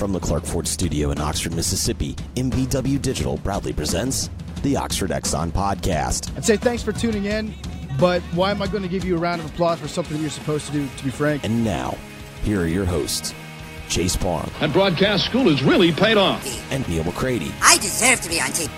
From the Clark Ford Studio in Oxford, Mississippi, MBW Digital proudly presents the Oxford Exxon Podcast. I'd say thanks for tuning in, but why am I going to give you a round of applause for something you're supposed to do, to be frank? And now, here are your hosts, Chase Parham. That broadcast school has really paid off. And Neal McCready. I deserve to be on TV.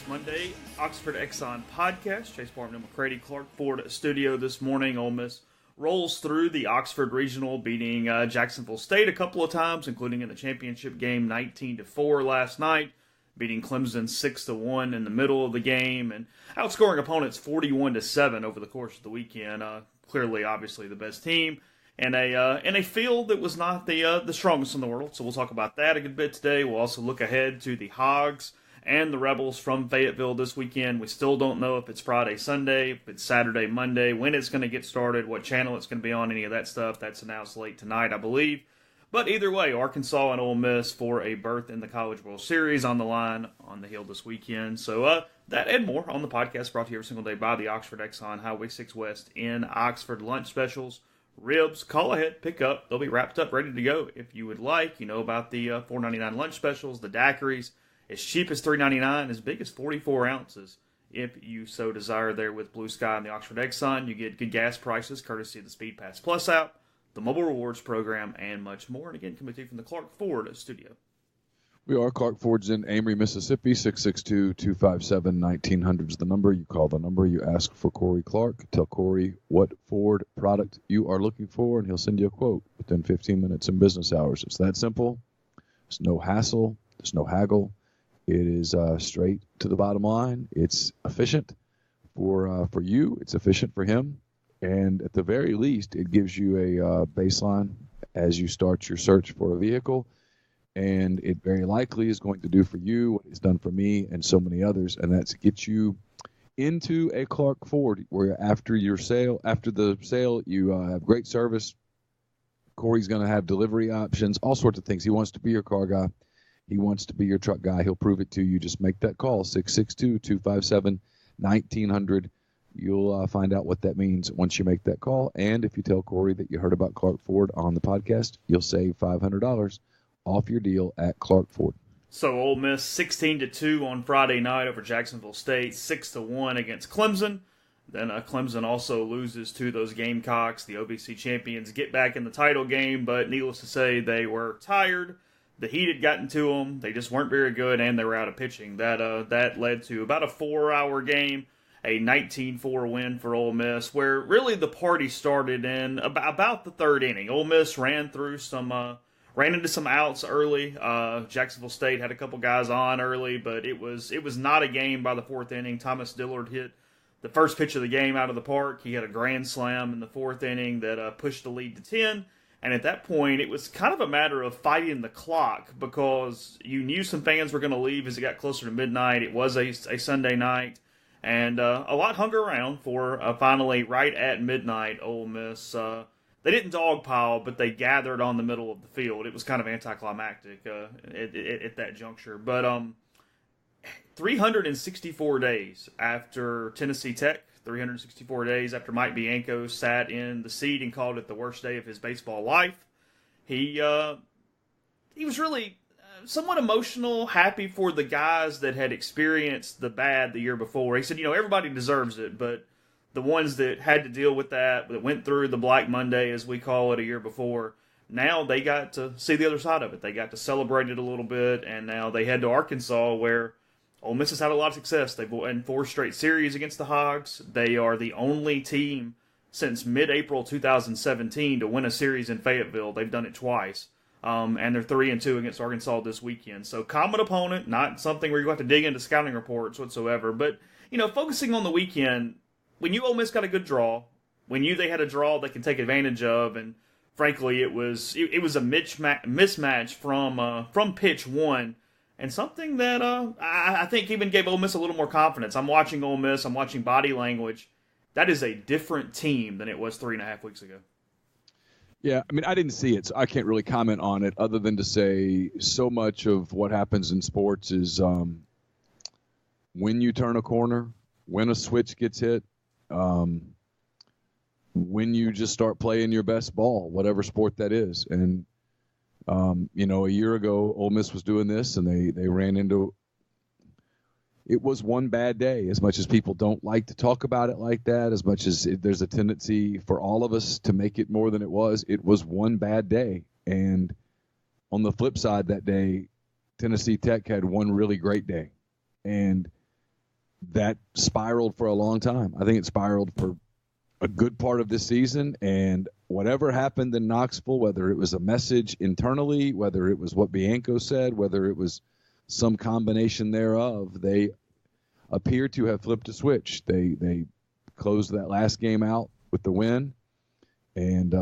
Monday, Oxford Exxon Podcast. Chase Parham and McCready, Clark Ford Studio this morning. Ole Miss rolls through the Oxford Regional, beating Jacksonville State a couple of times, including in the championship game 19-4 last night, beating Clemson 6-1 in the middle of the game, and outscoring opponents 41-7 over the course of the weekend. Clearly, obviously, the best team. In a field that was not the strongest in the world, so we'll talk about that a good bit today. We'll also look ahead to the Hogs and the Rebels from Fayetteville this weekend. We still don't know if it's Friday, Sunday, if it's Saturday, Monday, when it's going to get started, what channel it's going to be on, any of that stuff. That's announced late tonight, I believe. But either way, Arkansas and Ole Miss for a berth in the College World Series on the line on the hill this weekend. So that and more on the podcast, brought to you every single day by the Oxford Exxon Highway 6 West in Oxford. Lunch specials, ribs, call ahead, pick up. They'll be wrapped up, ready to go if you would like. You know about the $4.99 lunch specials, the daiquiris. As cheap as $3.99, as big as 44 ounces, if you so desire. There with Blue Sky and the Oxford Exxon, you get good gas prices, courtesy of the Speed Pass Plus app, the mobile rewards program, and much more. And again, coming to you from the Clark Ford Studio. We are Clark Ford's in Amory, Mississippi. 662-257-1900 is the number. You call the number. You ask for Corey Clark. Tell Corey what Ford product you are looking for, and he'll send you a quote within 15 minutes in business hours. It's that simple. There's no hassle. There's no haggle. It is straight to the bottom line. It's efficient for you. It's efficient for him. And at the very least, it gives you a baseline as you start your search for a vehicle. And it very likely is going to do for you what it's done for me and so many others, and that's get you into a Clark Ford where after the sale, you have great service. Corey's going to have delivery options, all sorts of things. He wants to be your car guy. He wants to be your truck guy. He'll prove it to you. Just make that call, 662-257-1900. You'll find out what that means once you make that call. And if you tell Corey that you heard about Clark Ford on the podcast, you'll save $500 off your deal at Clark Ford. So Ole Miss 16-2 on Friday night over Jacksonville State, 6-1 against Clemson. Then Clemson also loses to those Gamecocks. The OVC champions get back in the title game, but needless to say, they were tired. The heat had gotten to them. They just weren't very good, and they were out of pitching. That led to about a 4-hour game, a 19-4 win for Ole Miss, where really the party started in about the third inning. Ole Miss ran into some outs early. Jacksonville State had a couple guys on early, but it was not a game by the fourth inning. Thomas Dillard hit the first pitch of the game out of the park. He had a grand slam in the fourth inning that pushed the lead to 10. And at that point, it was kind of a matter of fighting the clock because you knew some fans were going to leave as it got closer to midnight. It was a Sunday night, and a lot hung around for finally right at midnight. Ole Miss, they didn't dogpile, but they gathered on the middle of the field. It was kind of anticlimactic at that juncture. But 364 days after Tennessee Tech, 364 days after Mike Bianco sat in the seat and called it the worst day of his baseball life. He was really somewhat emotional, happy for the guys that had experienced the bad the year before. He said, everybody deserves it, but the ones that had to deal with that went through the Black Monday, as we call it, a year before, now they got to see the other side of it. They got to celebrate it a little bit, and now they head to Arkansas where Ole Miss has had a lot of success. They've won 4 straight series against the Hogs. They are the only team since mid-April 2017 to win a series in Fayetteville. They've done it twice. And they're 3-2 against Arkansas this weekend. So common opponent, not something where you have to dig into scouting reports whatsoever. But, focusing on the weekend, when you Ole Miss got a good draw, when they had a draw they can take advantage of, and frankly it was a mismatch from pitch one. And something that I think even gave Ole Miss a little more confidence. I'm watching Ole Miss. I'm watching body language. That is a different team than it was 3.5 weeks ago. Yeah, I mean, I didn't see it, so I can't really comment on it other than to say so much of what happens in sports is when you turn a corner, when a switch gets hit, when you just start playing your best ball, whatever sport that is. And, a year ago, Ole Miss was doing this, and they ran into – it was one bad day, as much as people don't like to talk about it like that, as much as there's a tendency for all of us to make it more than it was. It was one bad day. And on the flip side that day, Tennessee Tech had one really great day. And that spiraled for a long time. I think it spiraled for a good part of this season, and whatever happened in Knoxville, whether it was a message internally, whether it was what Bianco said, whether it was some combination thereof, they appear to have flipped a switch. They closed that last game out with the win, and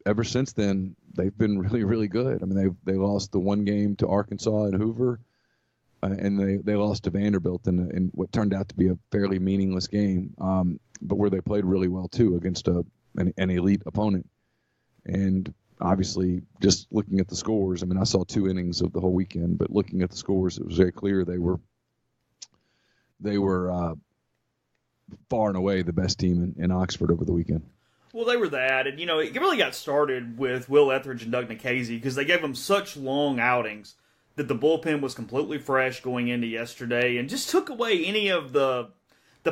ever since then, they've been really, really good. I mean, they lost the one game to Arkansas and Hoover, and they lost to Vanderbilt in what turned out to be a fairly meaningless game, but where they played really well, too, against an elite opponent. And obviously, just looking at the scores, I mean, I saw 2 innings of the whole weekend, but looking at the scores, it was very clear they were far and away the best team in Oxford over the weekend. Well, they were that, and, it really got started with Will Etheridge and Doug Nikhazy because they gave them such long outings that the bullpen was completely fresh going into yesterday and just took away any of the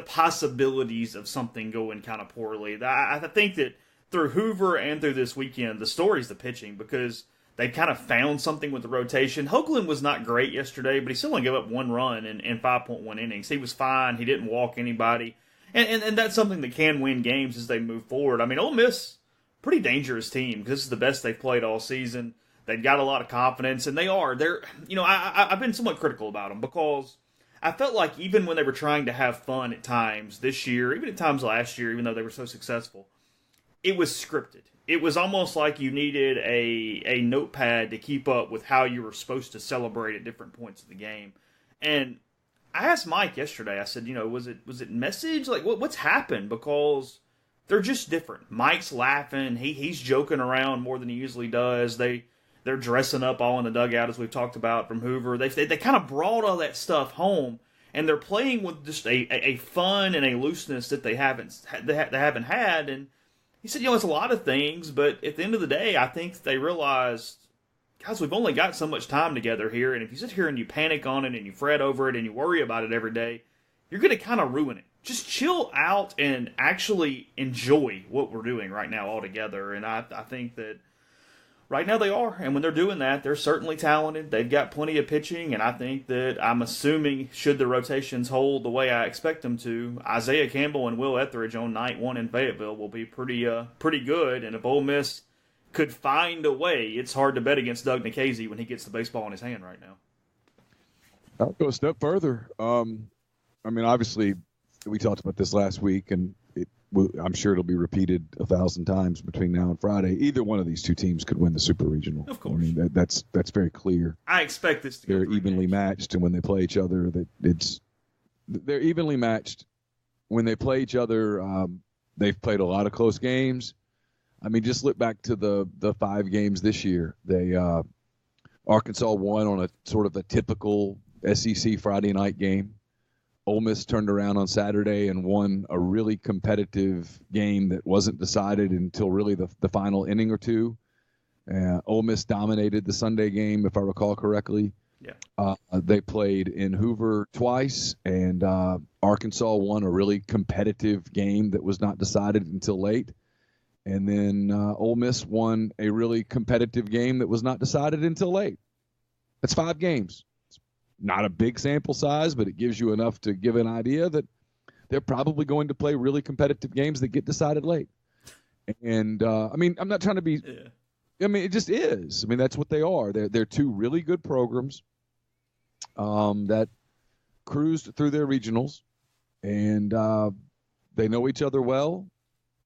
possibilities of something going kind of poorly. I think that through Hoover and through this weekend, the story's the pitching because they kind of found something with the rotation. Hoagland was not great yesterday, but he still only gave up 1 run in 5.1 innings. He was fine. He didn't walk anybody. And that's something that can win games as they move forward. I mean, Ole Miss, pretty dangerous team because this is the best they've played all season. They've got a lot of confidence, and I've been somewhat critical about them because I felt like even when they were trying to have fun at times this year, even at times last year, even though they were so successful, it was scripted. It was almost like you needed a notepad to keep up with how you were supposed to celebrate at different points of the game. And I asked Mike yesterday, I said, was it message? Like, what's happened? Because they're just different. Mike's laughing. He's joking around more than he usually does. They're dressing up all in the dugout, as we've talked about, from Hoover. They kind of brought all that stuff home, and they're playing with just a fun and a looseness that they haven't had. And he said, it's a lot of things, but at the end of the day, I think they realized, guys, we've only got so much time together here, and if you sit here and you panic on it and you fret over it and you worry about it every day, you're going to kind of ruin it. Just chill out and actually enjoy what we're doing right now all together. And I think that right now they are, and when they're doing that, they're certainly talented. They've got plenty of pitching, and I think that I'm assuming, should the rotations hold the way I expect them to, Isaiah Campbell and Will Etheridge on night 1 in Fayetteville will be pretty good. And if Ole Miss could find a way, it's hard to bet against Doug Nikhazy when he gets the baseball in his hand right now. I'll go a step further. Obviously, we talked about this last week, and I'm sure it'll be repeated 1,000 times between now and Friday. Either one of these two teams could win the Super Regional. Of course. I mean, that's very clear. I expect this to go. They're evenly matched, and when they play each other, they're evenly matched. When they play each other, they've played a lot of close games. I mean, just look back to the 5 games this year. Arkansas won on a sort of a typical SEC Friday night game. Ole Miss turned around on Saturday and won a really competitive game that wasn't decided until really the final inning or two. Ole Miss dominated the Sunday game, if I recall correctly. Yeah. They played in Hoover twice, and Arkansas won a really competitive game that was not decided until late. And then Ole Miss won a really competitive game that was not decided until late. That's 5 games. Not a big sample size, but it gives you enough to give an idea that they're probably going to play really competitive games that get decided late. And, I'm not trying to be – it just is. I mean, that's what they are. They're 2 really good programs that cruised through their regionals, and they know each other well.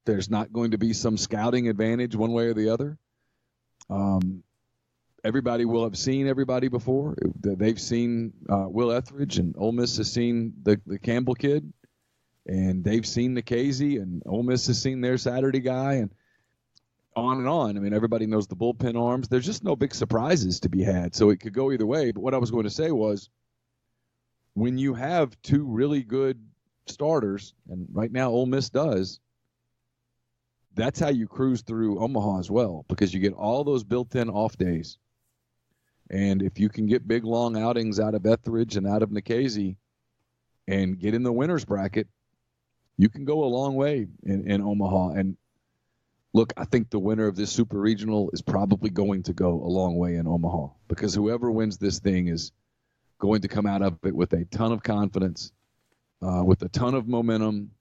There's not going to be some scouting advantage one way or the other. Everybody will have seen everybody before. They've seen Will Etheridge, and Ole Miss has seen the Campbell kid, and they've seen Nikhazy, and Ole Miss has seen their Saturday guy, and on and on. I mean, everybody knows the bullpen arms. There's just no big surprises to be had, so it could go either way. But what I was going to say was, when you have two really good starters, and right now Ole Miss does, that's how you cruise through Omaha as well, because you get all those built-in off days. And if you can get big, long outings out of Etheridge and out of Nikhazy and get in the winner's bracket, you can go a long way in Omaha. And look, I think the winner of this super regional is probably going to go a long way in Omaha, because whoever wins this thing is going to come out of it with a ton of confidence, with a ton of momentum,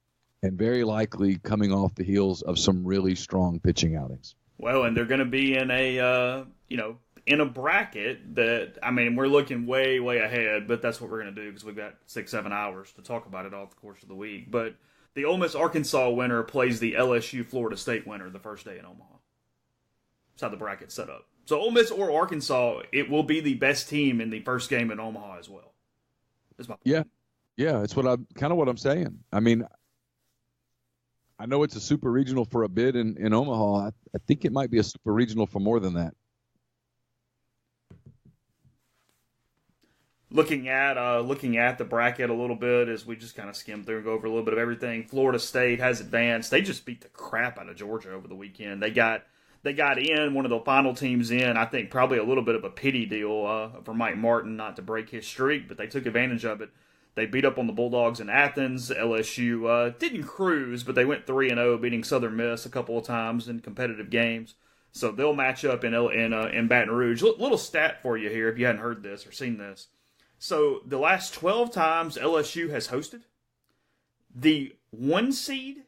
and very likely coming off the heels of some really strong pitching outings. Well, and they're going to be in a, in a bracket that, I mean, we're looking way, way ahead, but that's what we're going to do because we've got 6-7 hours to talk about it all the course of the week. But the Ole Miss Arkansas winner plays the LSU Florida State winner the first day in Omaha. That's how the bracket's set up. So Ole Miss or Arkansas, it will be the best team in the first game in Omaha as well. That's my point. Yeah, it's what I'm saying. I mean, I know it's a super regional for a bid in Omaha. I think it might be a super regional for more than that. Looking at the bracket a little bit as we just kind of skim through and go over a little bit of everything. Florida State has advanced. They just beat the crap out of Georgia over the weekend. They got in, one of the final teams in. I think probably a little bit of a pity deal for Mike Martin not to break his streak, but they took advantage of it. They beat up on the Bulldogs in Athens. LSU didn't cruise, but they went 3-0, beating Southern Miss a couple of times in competitive games. So they'll match up in Baton Rouge. Little stat for you here if you hadn't heard this or seen this. So the last 12 times LSU has hosted, the 1 seed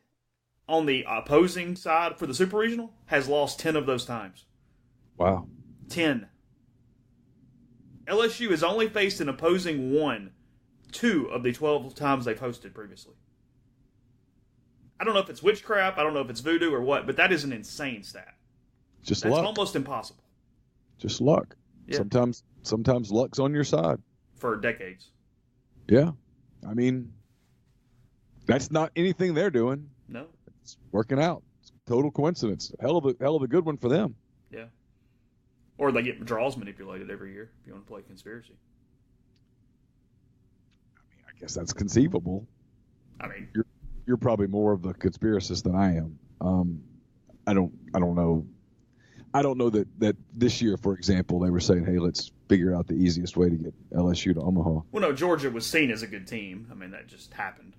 on the opposing side for the Super Regional has lost 10 of those times. Wow. 10. LSU has only faced an opposing 2 of the 12 times they've hosted previously. I don't know if it's witchcraft, I don't know if it's voodoo or what, but that is an insane stat. That's luck. That's almost impossible. Just luck. Yeah. Sometimes luck's on your side. For decades. Yeah. I mean, that's not anything they're doing. No. It's working out. It's total coincidence. Hell of a good one for them. Yeah. Or they get draws manipulated every year if you want to play conspiracy. I guess that's conceivable. I mean, you're probably more of the conspiracist than I am. I don't know. I don't know that this year, for example, they were saying, hey, let's figure out the easiest way to get LSU to Omaha. Well, no, Georgia was seen as a good team. I mean, that just happened.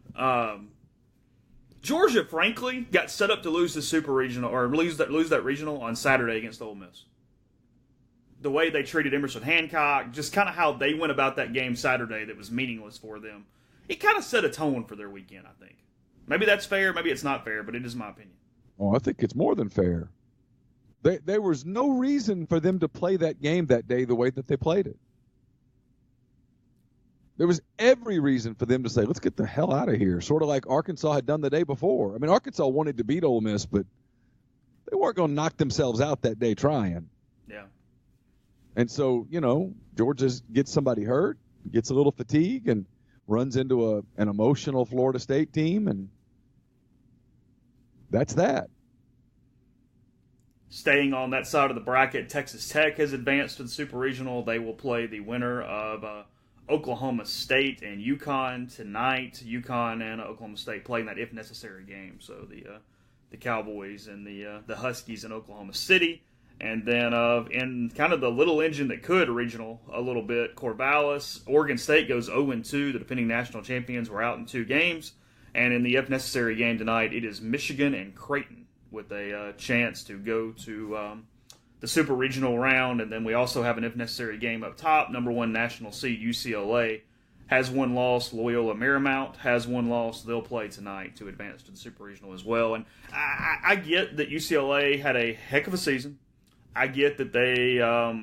Georgia, frankly, got set up to lose the Super Regional or lose that regional on Saturday against Ole Miss. The way they treated Emerson Hancock, just kind of how they went about that game Saturday that was meaningless for them, it kind of set a tone for their weekend, I think. Maybe that's fair, maybe it's not fair, but it is my opinion. Oh, I think it's more than fair. There was no reason for them to play that game that day the way that they played it. There was every reason for them to say, let's get the hell out of here, sort of like Arkansas had done the day before. I mean, Arkansas wanted to beat Ole Miss, but they weren't going to knock themselves out that day trying. Yeah. And so, Georgia gets somebody hurt, gets a little fatigue, and runs into an emotional Florida State team, and that's that. Staying on that side of the bracket, Texas Tech has advanced to the Super Regional. They will play the winner of Oklahoma State and UConn tonight. UConn and Oklahoma State playing that if necessary game. So the Cowboys and the Huskies in Oklahoma City. And then in kind of the little engine that could regional a little bit, Corvallis, Oregon State goes 0-2. The defending national champions were out in 2 games. And in the if necessary game tonight, it is Michigan and Creighton with a chance to go to the Super Regional round. And then we also have an if necessary game up top. Number 1 national seed UCLA has 1 loss. Loyola Marymount has 1 loss. They'll play tonight to advance to the Super Regional as well. And I get that UCLA had a heck of a season. I get that they are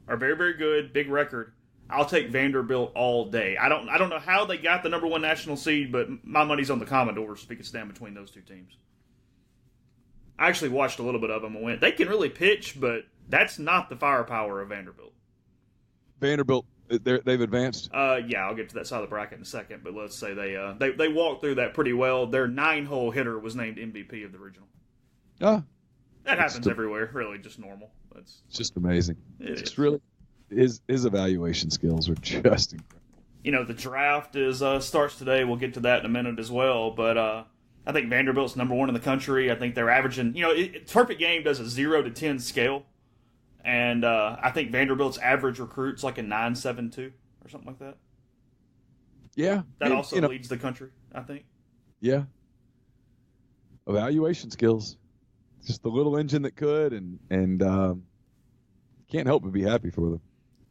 very, very good, big record. I'll take Vanderbilt all day. I don't know how they got the number 1 national seed, but my money's on the Commodores if it can stand between those 2 teams. I actually watched a little bit of them and went, they can really pitch, but that's not the firepower of Vanderbilt. Vanderbilt, they've advanced? Yeah, I'll get to that side of the bracket in a second, but let's say they walked through that pretty well. Their 9-hole hitter was named MVP of the regional. That happens everywhere, really, just normal. It's just amazing. It's really his evaluation skills are just incredible. the draft starts today. We'll get to that in a minute as well. But I think Vanderbilt's number 1 in the country. I think they're averaging, Perfect Game does a 0 to 10 scale. And I think Vanderbilt's average recruit's like a 9.72 or something like that. Yeah. That also leads the country, I think. Yeah. Evaluation skills. Just the little engine that could, and can't help but be happy for them.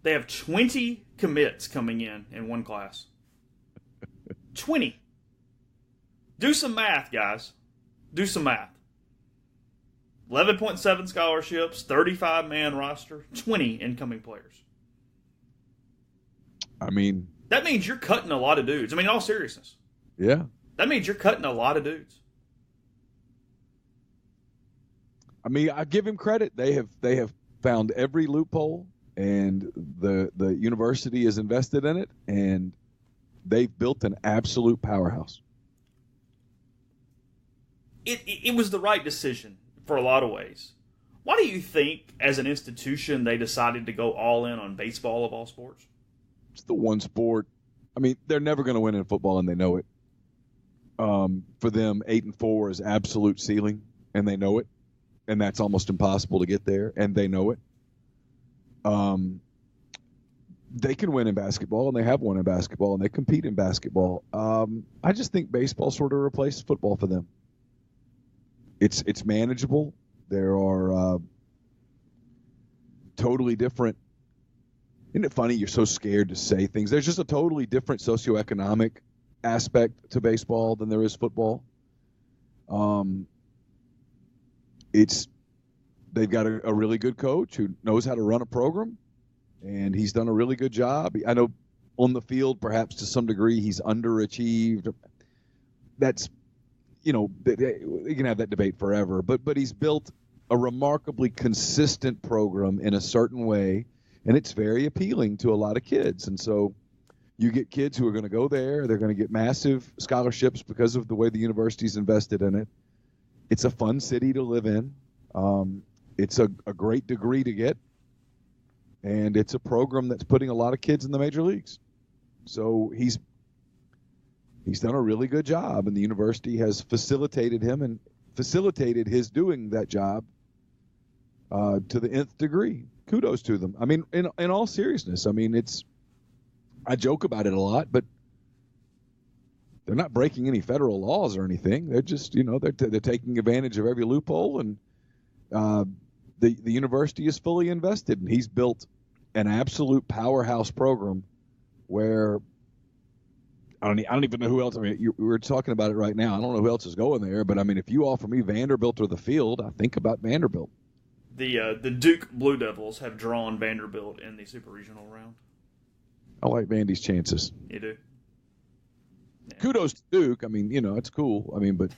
They have 20 commits coming in one class. 20. Do some math, guys. Do some math. 11.7 scholarships, 35-man roster, 20 incoming players. I mean... That means you're cutting a lot of dudes. I mean, in all seriousness. Yeah. That means you're cutting a lot of dudes. I mean, I give him credit. They have found every loophole, and the university is invested in it, and they've built an absolute powerhouse. It was the right decision for a lot of ways. Why do you think, as an institution, they decided to go all in on baseball of all sports? It's the one sport. I mean, they're never going to win in football, and they know it. For them, 8-4 is absolute ceiling, and they know it. And that's almost impossible to get there, and they know it. They can win in basketball, and they have won in basketball, and they compete in basketball. I just think baseball sort of replaced football for them. It's manageable. There are totally different. Isn't it funny? You're so scared to say things. There's just a totally different socioeconomic aspect to baseball than there is football. They've got a really good coach who knows how to run a program, and he's done a really good job. I know on the field, perhaps to some degree, he's underachieved. That's, you can have that debate forever, but he's built a remarkably consistent program in a certain way, and it's very appealing to a lot of kids. And so you get kids who are going to go there. They're going to get massive scholarships because of the way the university's invested in it. It's a fun city to live in. It's a great degree to get, and it's a program that's putting a lot of kids in the major leagues. So he's done a really good job, and the university has facilitated him and facilitated his doing that job to the nth degree. Kudos to them. I mean, in all seriousness, I mean, I joke about it a lot, but they're not breaking any federal laws or anything. They're just, they're taking advantage of every loophole, and the university is fully invested, and he's built an absolute powerhouse program where I don't even know who else. I mean, we're talking about it right now. I don't know who else is going there, but I mean, if you offer me Vanderbilt or the field, I think about Vanderbilt. The Duke Blue Devils have drawn Vanderbilt in the Super Regional round. I like Vandy's chances. You do? Yeah. Kudos to Duke. I mean, it's cool. I mean, but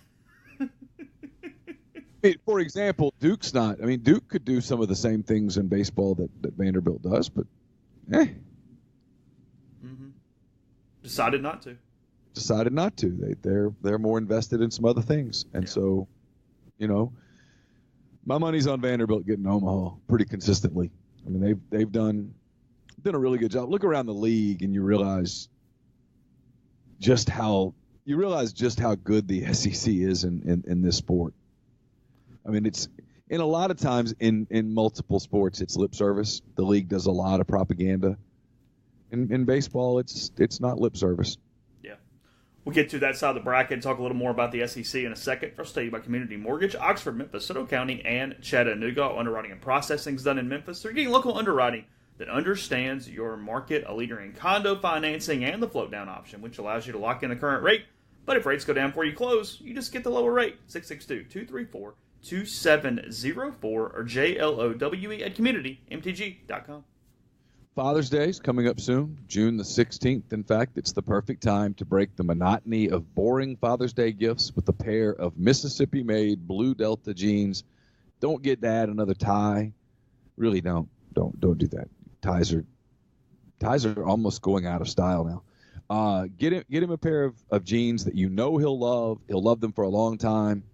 for example, Duke's not. I mean, Duke could do some of the same things in baseball that Vanderbilt does, but Decided not to. Decided not to. They're more invested in some other things, and so, my money's on Vanderbilt getting Omaha pretty consistently. I mean, they've done a really good job. Look around the league, and you realize just how good the SEC is in this sport. I mean, it's in a lot of times in multiple sports, it's lip service. The league does a lot of propaganda. In baseball, it's not lip service. Yeah. We'll get to that side of the bracket and talk a little more about the SEC in a second. First, tell you about Community Mortgage, Oxford, Memphis, Soto County, and Chattanooga. Underwriting and processing is done in Memphis. They're getting local underwriting that understands your market, a leader in condo financing and the float down option, which allows you to lock in the current rate. But if rates go down before you close, you just get the lower rate. 662-234-2704 or JLOWE@communitymtg.com. Father's Day is coming up soon, June the 16th. In fact, it's the perfect time to break the monotony of boring Father's Day gifts with a pair of Mississippi-made Blue Delta jeans. Don't get Dad another tie. Really don't. Don't do that. Ties are almost going out of style now. Get him a pair of jeans that he'll love. He'll love them for a long time.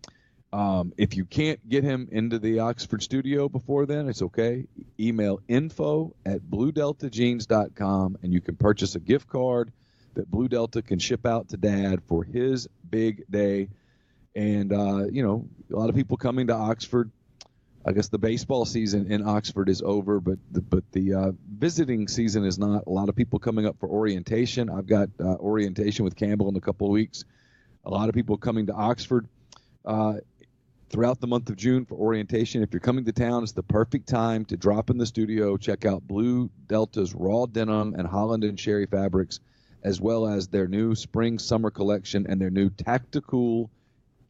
If you can't get him into the Oxford studio before then, it's okay. Email info@bluedeltajeans.com, and you can purchase a gift card that Blue Delta can ship out to Dad for his big day. And, a lot of people coming to Oxford. I guess the baseball season in Oxford is over, but the visiting season is not. A lot of people coming up for orientation. I've got orientation with Campbell in a couple of weeks. A lot of people coming to Oxford throughout the month of June for orientation. If you're coming to town, it's the perfect time to drop in the studio, check out Blue Delta's raw denim and Holland and Sherry fabrics, as well as their new spring-summer collection and their new tactical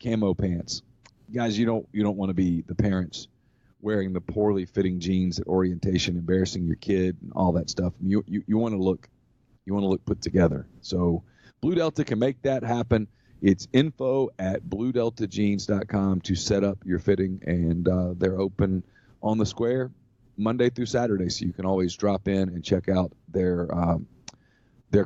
camo pants. Guys, you don't want to be the parents wearing the poorly fitting jeans at orientation, embarrassing your kid and all that stuff. You want to look put together. So Blue Delta can make that happen. It's info@bluedeltajeans.com to set up your fitting, and they're open on the square Monday through Saturday, so you can always drop in and check out their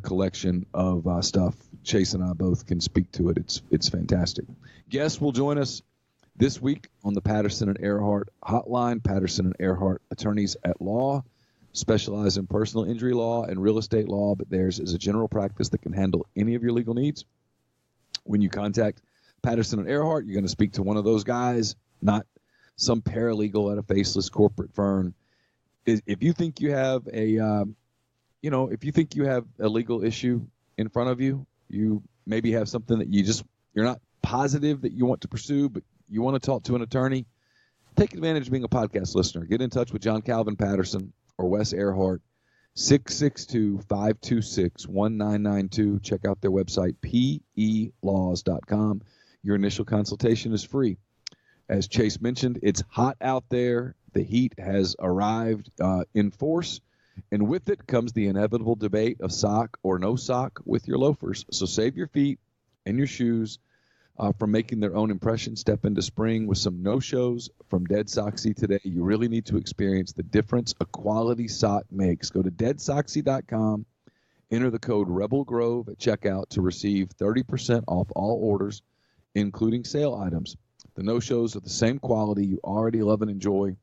collection of stuff. Chase and I both can speak to it. It's fantastic. Guests will join us this week on the Patterson and Earhart hotline. Patterson and Earhart, attorneys at law, specialize in personal injury law and real estate law, but theirs is a general practice that can handle any of your legal needs. When you contact Patterson and Earhart, you're going to speak to one of those guys, not some paralegal at a faceless corporate firm. If you think you have a legal issue in front of you, you maybe have something that you're not positive that you want to pursue, but you want to talk to an attorney, take advantage of being a podcast listener. Get in touch with John Calvin Patterson or Wes Earhart, 662-526-1992. Check out their website, pelaws.com. Your initial consultation is free. As Chase mentioned, it's hot out there. The heat has arrived in force, and with it comes the inevitable debate of sock or no sock with your loafers. So save your feet and your shoes from making their own impression. Step into spring with some no-shows from Dead Soxy today. You really need to experience the difference a quality sock makes. Go to deadsoxy.com, enter the code Rebel Grove at checkout to receive 30% off all orders, including sale items. The no-shows are the same quality you already love and enjoy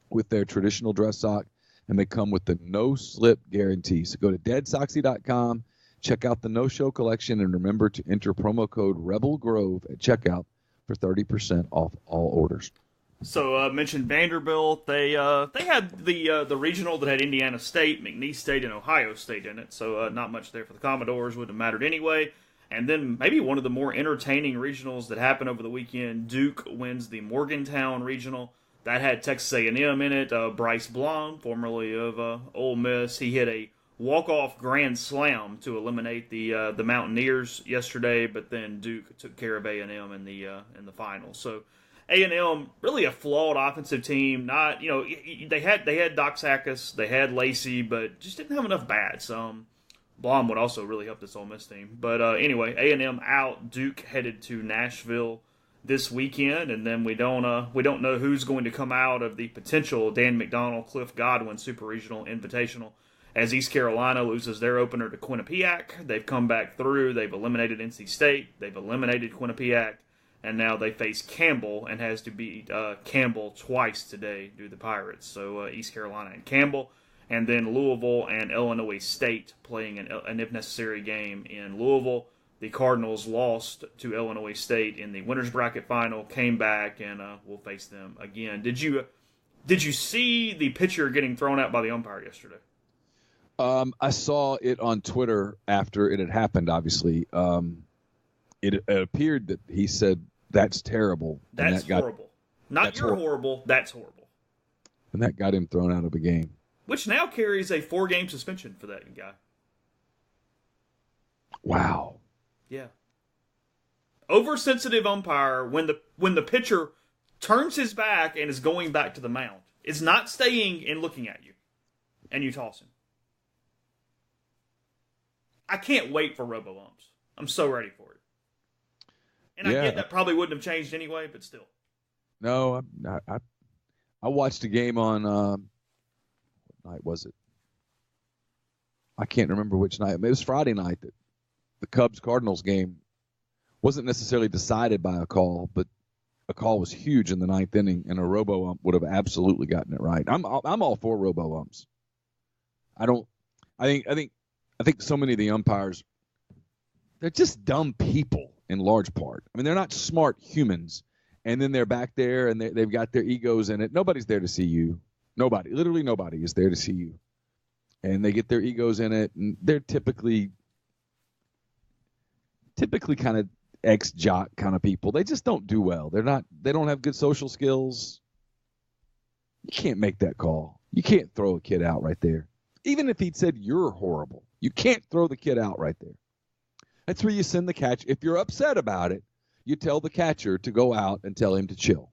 with their traditional dress sock, and they come with the no-slip guarantee. So go to deadsoxy.com, check out the no-show collection, and remember to enter promo code Rebel Grove at checkout for 30% off all orders. So I mentioned Vanderbilt. They had the regional that had Indiana State, McNeese State, and Ohio State in it. So not much there for the Commodores. Wouldn't have mattered anyway. And then maybe one of the more entertaining regionals that happened over the weekend, Duke wins the Morgantown regional. That had Texas A&M in it. Bryce Blom, formerly of Ole Miss, he hit a walk-off grand slam to eliminate the Mountaineers yesterday, but then Duke took care of A&M in the final. So A&M really a flawed offensive team. Not they had Doc Sakis, they had Lacey, but just didn't have enough bats. Blom would also really help this Ole Miss team. But anyway, A&M out. Duke headed to Nashville this weekend, and then we don't know who's going to come out of the potential Dan McDonnell, Cliff Godwin Super Regional Invitational, as East Carolina loses their opener to Quinnipiac. They've come back through. They've eliminated NC State. They've eliminated Quinnipiac. And now they face Campbell and has to beat Campbell twice today due to the Pirates. So East Carolina and Campbell. And then Louisville and Illinois State playing an if necessary game in Louisville. The Cardinals lost to Illinois State in the winner's bracket final, came back, and we'll face them again. Did you see the pitcher getting thrown out by the umpire yesterday? I saw it on Twitter after it had happened, obviously. It appeared that he said, "That's terrible." That's horrible. Horrible. That's horrible. And that got him thrown out of the game. Which now carries a 4-game suspension for that guy. Wow. Yeah. Oversensitive umpire when the pitcher turns his back and is going back to the mound. Is not staying and looking at you. And you toss him. I can't wait for robo-umps. I'm so ready for it. And I get that probably wouldn't have changed anyway, but still. No, I watched a game on what night was it? I can't remember which night. It was Friday night that the Cubs-Cardinals game wasn't necessarily decided by a call, but a call was huge in the ninth inning, and a robo-ump would have absolutely gotten it right. I'm all for robo-umps. I think I think so many of the umpires, they're just dumb people in large part. I mean, they're not smart humans. And then they're back there and they've got their egos in it. Nobody's there to see you. Nobody, literally nobody is there to see you. And they get their egos in it, and they're typically kind of ex-jock kind of people. They just don't do well. They don't have good social skills. You can't make that call. You can't throw a kid out right there. Even if he'd said you're horrible, you can't throw the kid out right there. That's where you send the catcher. If you're upset about it, you tell the catcher to go out and tell him to chill.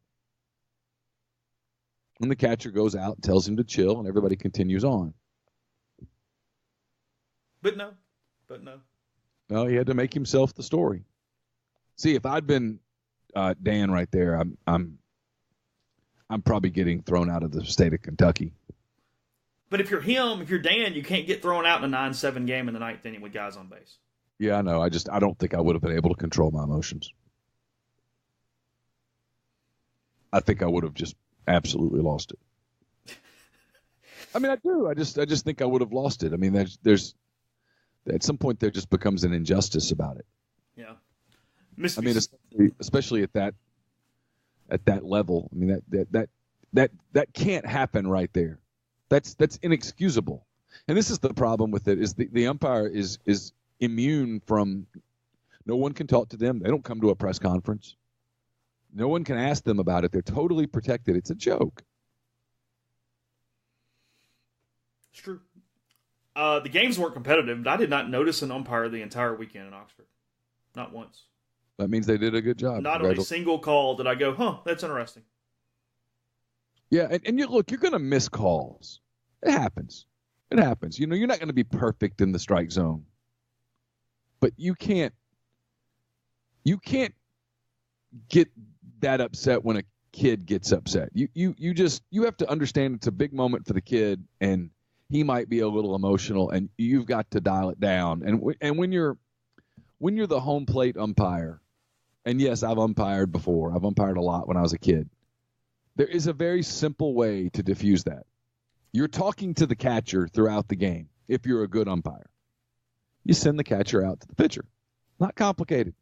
And the catcher goes out and tells him to chill, and everybody continues on. But no. No, he had to make himself the story. See, if I'd been Dan right there, I'm probably getting thrown out of the state of Kentucky. But if you're him, if you're Dan, you can't get thrown out in a 9-7 game in the ninth inning with guys on base. Yeah, I know. I don't think I would have been able to control my emotions. I think I would have just absolutely lost it. I mean, I do. I just think I would have lost it. I mean, there's at some point there just becomes an injustice about it. Yeah. I mean, especially at that level. I mean, that can't happen right there. That's inexcusable. And this is the problem with it: is the umpire is immune from. No one can talk to them. They don't come to a press conference. No one can ask them about it. They're totally protected. It's a joke. It's true. The games weren't competitive, but I did not notice an umpire the entire weekend in Oxford. Not once. That means they did a good job. Not on a single call did I go, that's interesting. Yeah, and you're going to miss calls. It happens. You're not going to be perfect in the strike zone. But you can't get that upset when a kid gets upset. You have to understand it's a big moment for the kid, and he might be a little emotional, and you've got to dial it down. And when you're the home plate umpire, and yes, I've umpired before. I've umpired a lot when I was a kid. There is a very simple way to diffuse that. You're talking to the catcher throughout the game if you're a good umpire. You send the catcher out to the pitcher. Not complicated.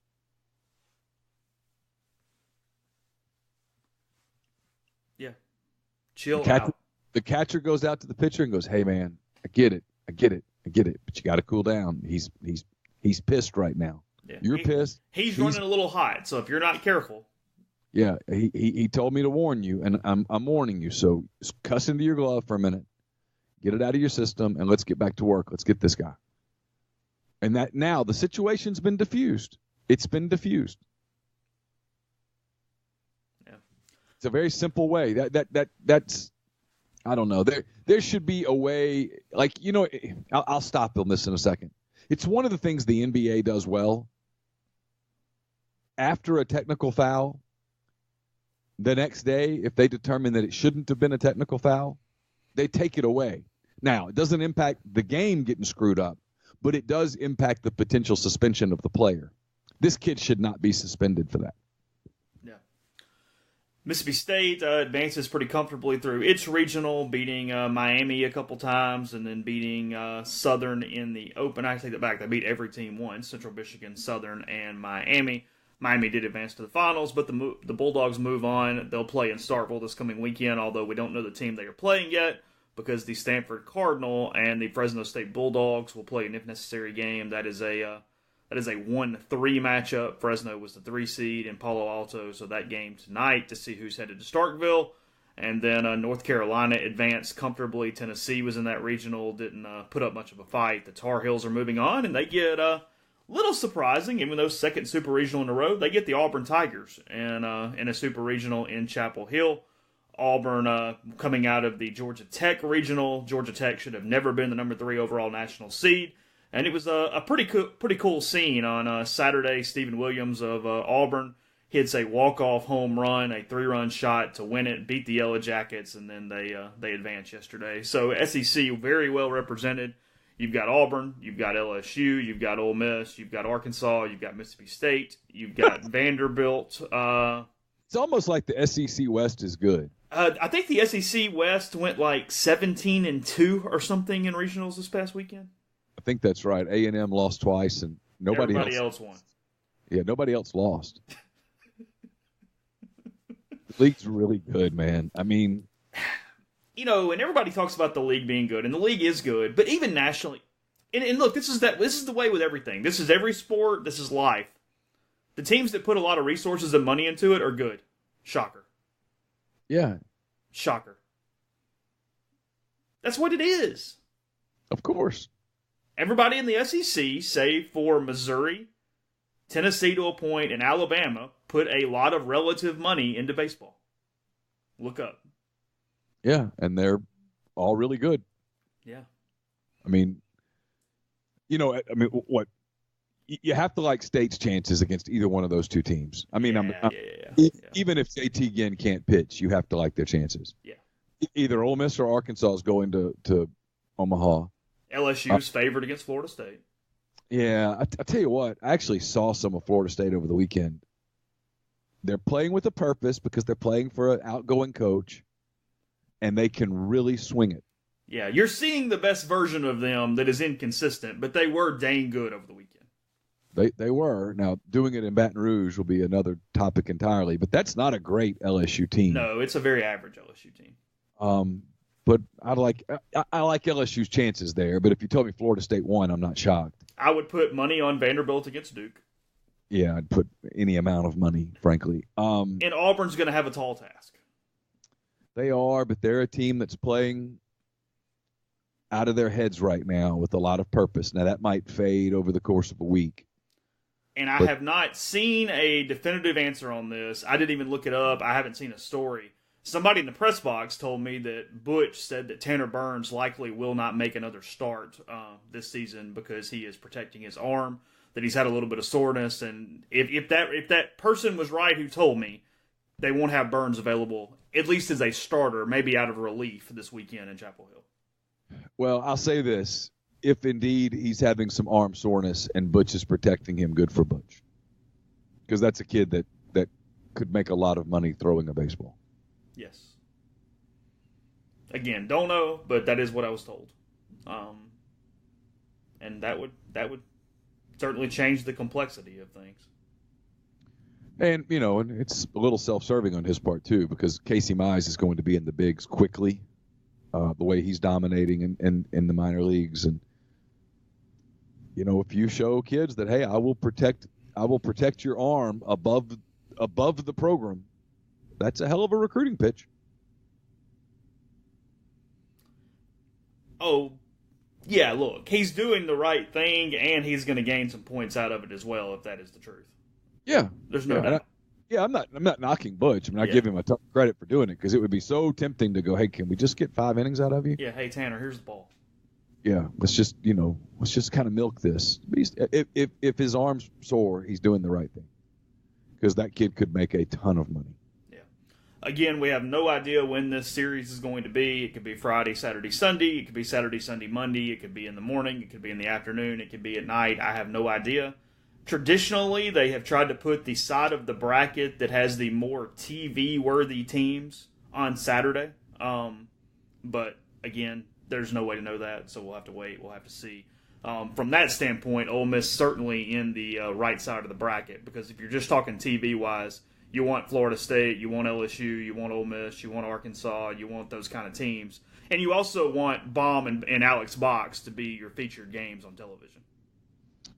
Yeah. Chill out. The catcher goes out to the pitcher and goes, "Hey man, I get it, but you got to cool down. He's pissed right now. Yeah. You're pissed. He's running a little hot, so if you're not careful." Yeah, he told me to warn you, and I'm warning you. So cuss into your glove for a minute, get it out of your system, and let's get back to work. Let's get this guy. And that now the situation's been diffused. It's been diffused. Yeah. It's a very simple way. That's I don't know. There should be a way, like, I'll stop on this in a second. It's one of the things the NBA does well. After a technical foul, the next day, if they determine that it shouldn't have been a technical foul, they take it away. Now, it doesn't impact the game getting screwed up, but it does impact the potential suspension of the player. This kid should not be suspended for that. Yeah. Mississippi State advances pretty comfortably through its regional, beating Miami a couple times and then beating Southern in the Open. I take that back. They beat every team once, Central Michigan, Southern, and Miami. Miami did advance to the finals, but the Bulldogs move on. They'll play in Starkville this coming weekend, although we don't know the team they are playing yet, because the Stanford Cardinal and the Fresno State Bulldogs will play an if necessary game. That is a 1-3 matchup. Fresno was the 3 seed in Palo Alto, so that game tonight to see who's headed to Starkville. And then North Carolina advanced comfortably. Tennessee was in that regional, didn't put up much of a fight. The Tar Heels are moving on, and they get little surprising, even though second super regional in a row, they get the Auburn Tigers in a super regional in Chapel Hill. Auburn coming out of the Georgia Tech regional. Georgia Tech should have never been the number 3 overall national seed. And it was a pretty cool scene on Saturday. Stephen Williams of Auburn hits a walk-off home run, a 3-run shot to win it, beat the Yellow Jackets, and then they advanced yesterday. So SEC very well represented. You've got Auburn, you've got LSU, you've got Ole Miss, you've got Arkansas, you've got Mississippi State, you've got Vanderbilt. It's almost like the SEC West is good. I think the SEC West went like 17-2 or something in regionals this past weekend. I think that's right. A&M lost twice, and Everybody else won. Yeah, nobody else lost. The league's really good, man. I mean, and everybody talks about the league being good, and the league is good, but even nationally, and look, this is the way with everything. This is every sport. This is life. The teams that put a lot of resources and money into it are good. Shocker. Yeah. Shocker. That's what it is. Of course. Everybody in the SEC, save for Missouri, Tennessee to a point, and Alabama, put a lot of relative money into baseball. Look up. Yeah, and they're all really good. Yeah. I mean, what? You have to like State's chances against either one of those two teams. I mean, even if JT Ginn can't pitch, you have to like their chances. Yeah. Either Ole Miss or Arkansas is going to Omaha. LSU's favored against Florida State. Yeah, I tell you what, I actually saw some of Florida State over the weekend. They're playing with a purpose because they're playing for an outgoing coach, and they can really swing it. Yeah, you're seeing the best version of them that is inconsistent, but they were dang good over the weekend. They were. Now, doing it in Baton Rouge will be another topic entirely, but that's not a great LSU team. No, it's a very average LSU team. But I like LSU's chances there, but if you told me Florida State won, I'm not shocked. I would put money on Vanderbilt against Duke. Yeah, I'd put any amount of money, frankly. And Auburn's going to have a tall task. They are, but they're a team that's playing out of their heads right now with a lot of purpose. Now, that might fade over the course of a week. And I have not seen a definitive answer on this. I didn't even look it up. I haven't seen a story. Somebody in the press box told me that Butch said that Tanner Burns likely will not make another start this season because he is protecting his arm, that he's had a little bit of soreness. And if that person was right who told me, they won't have Burns available, at least as a starter, maybe out of relief this weekend in Chapel Hill. Well, I'll say this. If indeed he's having some arm soreness and Butch is protecting him, good for Butch. Because that's a kid that could make a lot of money throwing a baseball. Yes. Again, don't know, but that is what I was told. And that would certainly change the complexity of things. And, and it's a little self-serving on his part, too, because Casey Mize is going to be in the bigs quickly, the way he's dominating in the minor leagues. And, if you show kids that, hey, I will protect your arm above the program, that's a hell of a recruiting pitch. Oh, yeah, look, he's doing the right thing, and he's going to gain some points out of it as well, if that is the truth. Yeah. There's no doubt. I'm not knocking Butch. I mean, I give him a ton of credit for doing it because it would be so tempting to go, hey, can we just get 5 innings out of you? Yeah, hey, Tanner, here's the ball. Yeah, let's just kind of milk this. But if his arm's sore, he's doing the right thing because that kid could make a ton of money. Yeah. Again, we have no idea when this series is going to be. It could be Friday, Saturday, Sunday. It could be Saturday, Sunday, Monday. It could be in the morning. It could be in the afternoon. It could be at night. I have no idea. Traditionally, they have tried to put the side of the bracket that has the more TV-worthy teams on Saturday. But, again, there's no way to know that, so we'll have to wait. We'll have to see. From that standpoint, Ole Miss certainly in the right side of the bracket, because if you're just talking TV-wise, you want Florida State, you want LSU, you want Ole Miss, you want Arkansas, you want those kind of teams. And you also want Baum and Alex Box to be your featured games on television.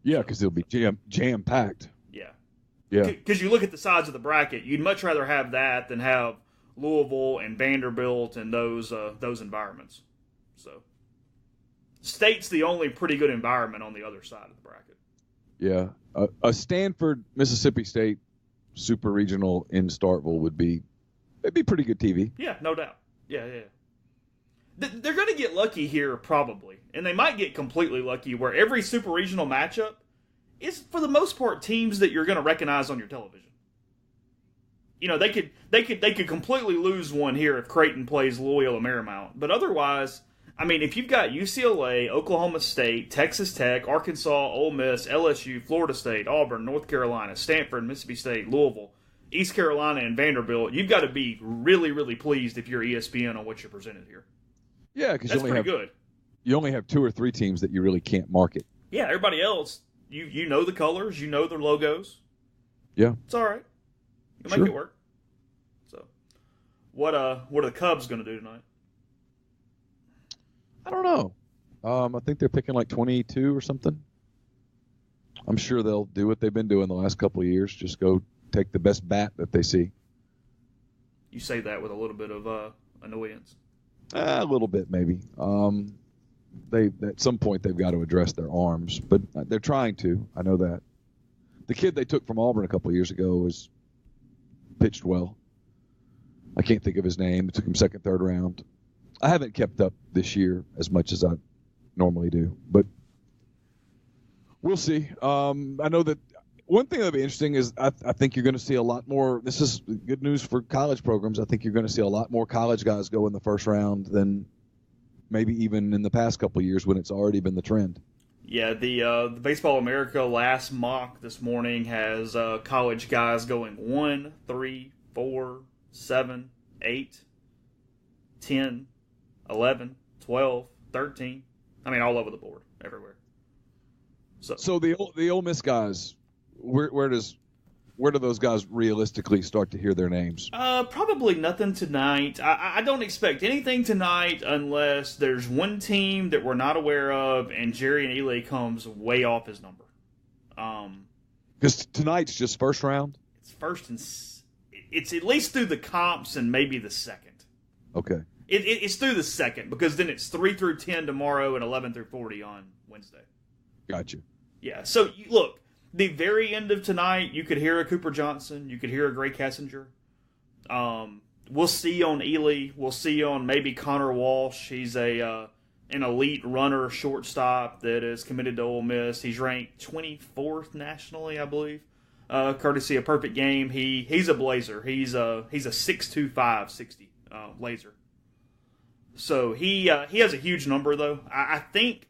Yeah, because they'll be jam-packed. Yeah. Yeah. Because you look at the sides of the bracket, you'd much rather have that than have Louisville and Vanderbilt and those environments. So, State's the only pretty good environment on the other side of the bracket. Yeah. A Stanford, Mississippi State super regional in Starkville it'd be pretty good TV. Yeah, no doubt. Yeah. They're going to get lucky here, probably. And they might get completely lucky where every super regional matchup is, for the most part, teams that you're going to recognize on your television. They could completely lose one here if Creighton plays Loyola Marymount. But otherwise, I mean, if you've got UCLA, Oklahoma State, Texas Tech, Arkansas, Ole Miss, LSU, Florida State, Auburn, North Carolina, Stanford, Mississippi State, Louisville, East Carolina, and Vanderbilt, you've got to be really, really pleased if you're ESPN on what you're presented here. Yeah, because that's pretty good. You only have 2 or 3 teams that you really can't market. Yeah, everybody else, you know the colors, you know their logos. Yeah. It's all right. You'll make it work. So, what are the Cubs going to do tonight? I don't know. I think they're picking like 22 or something. I'm sure they'll do what they've been doing the last couple of years. Just go take the best bat that they see. You say that with a little bit of annoyance. A little bit, maybe. They at some point they've got to address their arms, but they're trying to. I know that. The kid they took from Auburn a couple of years ago was pitched well. I can't think of his name. It took him second, third round. I haven't kept up this year as much as I normally do, but we'll see. I know that one thing that'll be interesting is I think you're going to see a lot more. This is good news for college programs. I think you're going to see a lot more college guys go in the first round than maybe even in the past couple of years when it's already been the trend. Yeah, the Baseball America last mock this morning has college guys going 1, 3, 4, 7, 8, 10, 11, 12, 13. I mean, all over the board, everywhere. So the Ole Miss guys, where do those guys realistically start to hear their names? Probably nothing tonight. I don't expect anything tonight unless there's one team that we're not aware of and Jerry and Ely comes way off his number. Because tonight's just first round? It's first and it's at least through the comps and maybe the second. Okay. It's through the second because then it's 3 through 10 tomorrow and 11 through 40 on Wednesday. Gotcha. Yeah, so look. The very end of tonight, you could hear a Cooper Johnson. You could hear a Gray Kessinger. We'll see on Ely. We'll see on maybe Connor Walsh. He's an elite runner, shortstop that is committed to Ole Miss. He's ranked 24th nationally, I believe, courtesy of Perfect Game. He's a Blazer. He's a 6'2", 560 Blazer. So he has a huge number though. I think.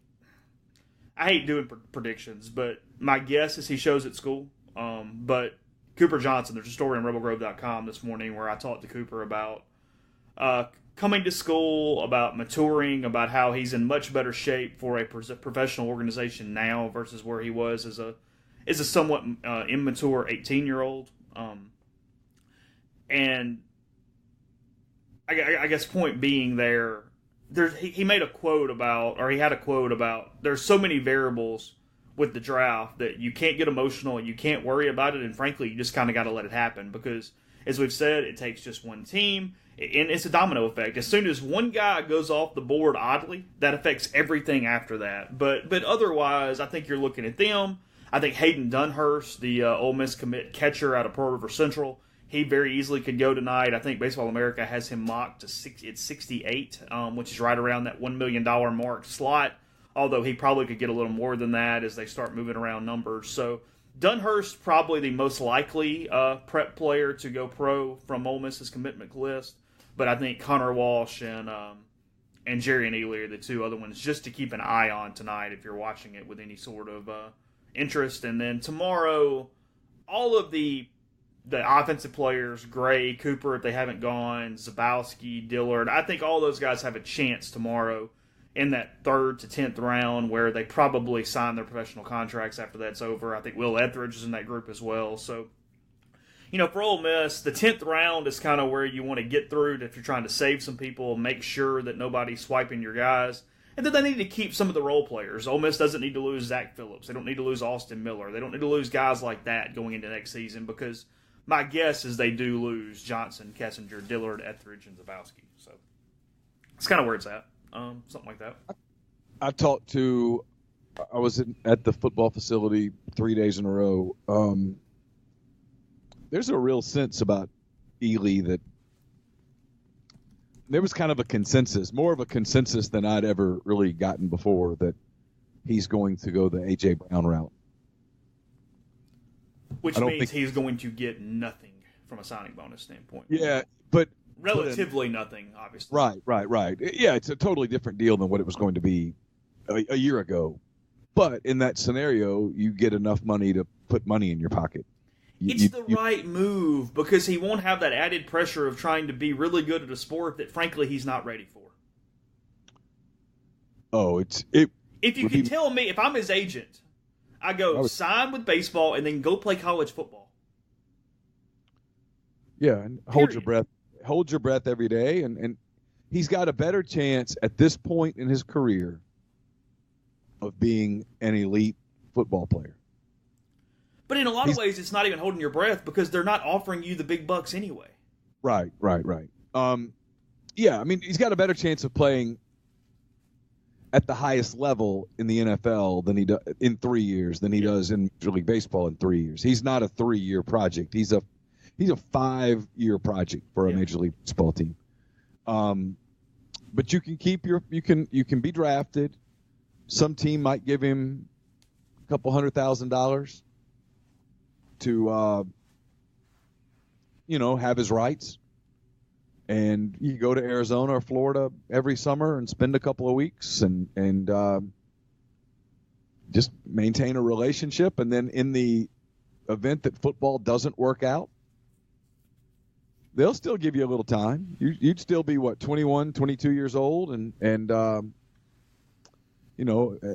I hate doing predictions, but my guess is he shows at school. But Cooper Johnson, there's a story on RebelGrove.com this morning where I talked to Cooper about coming to school, about maturing, about how he's in much better shape for a professional organization now versus where he was as a somewhat immature 18-year-old. And I guess point being he made a quote about, or he had a quote about, there's so many variables with the draft that you can't get emotional and you can't worry about it, and frankly, you just kind of got to let it happen because, as we've said, it takes just one team, and it's a domino effect. As soon as one guy goes off the board oddly, that affects everything after that. But otherwise, I think you're looking at them. I think Hayden Dunhurst, the Ole Miss commit catcher out of Pearl River Central, he very easily could go tonight. I think Baseball America has him mocked to 68, which is right around that $1 million mark slot, although he probably could get a little more than that as they start moving around numbers. So Dunhurst probably the most likely prep player to go pro from Ole Miss's commitment list, but I think Connor Walsh and Jerry and Ely are the two other ones just to keep an eye on tonight if you're watching it with any sort of interest. And then tomorrow, all of the offensive players, Gray, Cooper, if they haven't gone, Zabowski, Dillard, I think all those guys have a chance tomorrow in that 3rd to 10th round where they probably sign their professional contracts after that's over. I think Will Etheridge is in that group as well. So, for Ole Miss, the 10th round is kind of where you want to get through if you're trying to save some people, make sure that nobody's swiping your guys. And then they need to keep some of the role players. Ole Miss doesn't need to lose Zach Phillips. They don't need to lose Austin Miller. They don't need to lose guys like that going into next season because my guess is they do lose Johnson, Kessinger, Dillard, Etheridge, and Zabowski. So it's kind of where it's at. Something like that. I was at the football facility 3 days in a row. There's a real sense about Ely that there was kind of a consensus, more of a consensus than I'd ever really gotten before, that he's going to go the A.J. Brown route. Which means he's going to get nothing from a signing bonus standpoint. Yeah, but relatively nothing, obviously. Right. Yeah, it's a totally different deal than what it was going to be a year ago. But in that scenario, you get enough money to put money in your pocket. It's the right move because he won't have that added pressure of trying to be really good at a sport that, frankly, he's not ready for. If you can tell me, if I'm his agent, I go sign with baseball and then go play college football. Yeah, and hold your breath. Hold your breath every day, and he's got a better chance at this point in his career of being an elite football player. But in a lot of ways, it's not even holding your breath because they're not offering you the big bucks anyway. Right. Yeah, I mean, he's got a better chance of playing at the highest level in the NFL than he does in 3 years than he does in Major League Baseball in 3 years. He's not a 3-year project. He's a 5-year project for a Major League Baseball team. But you can you can be drafted. Some team might give him a couple $100,000 to have his rights. And you go to Arizona or Florida every summer and spend a couple of weeks and just maintain a relationship. And then in the event that football doesn't work out, they'll still give you a little time. You'd still be, 21, 22 years old. And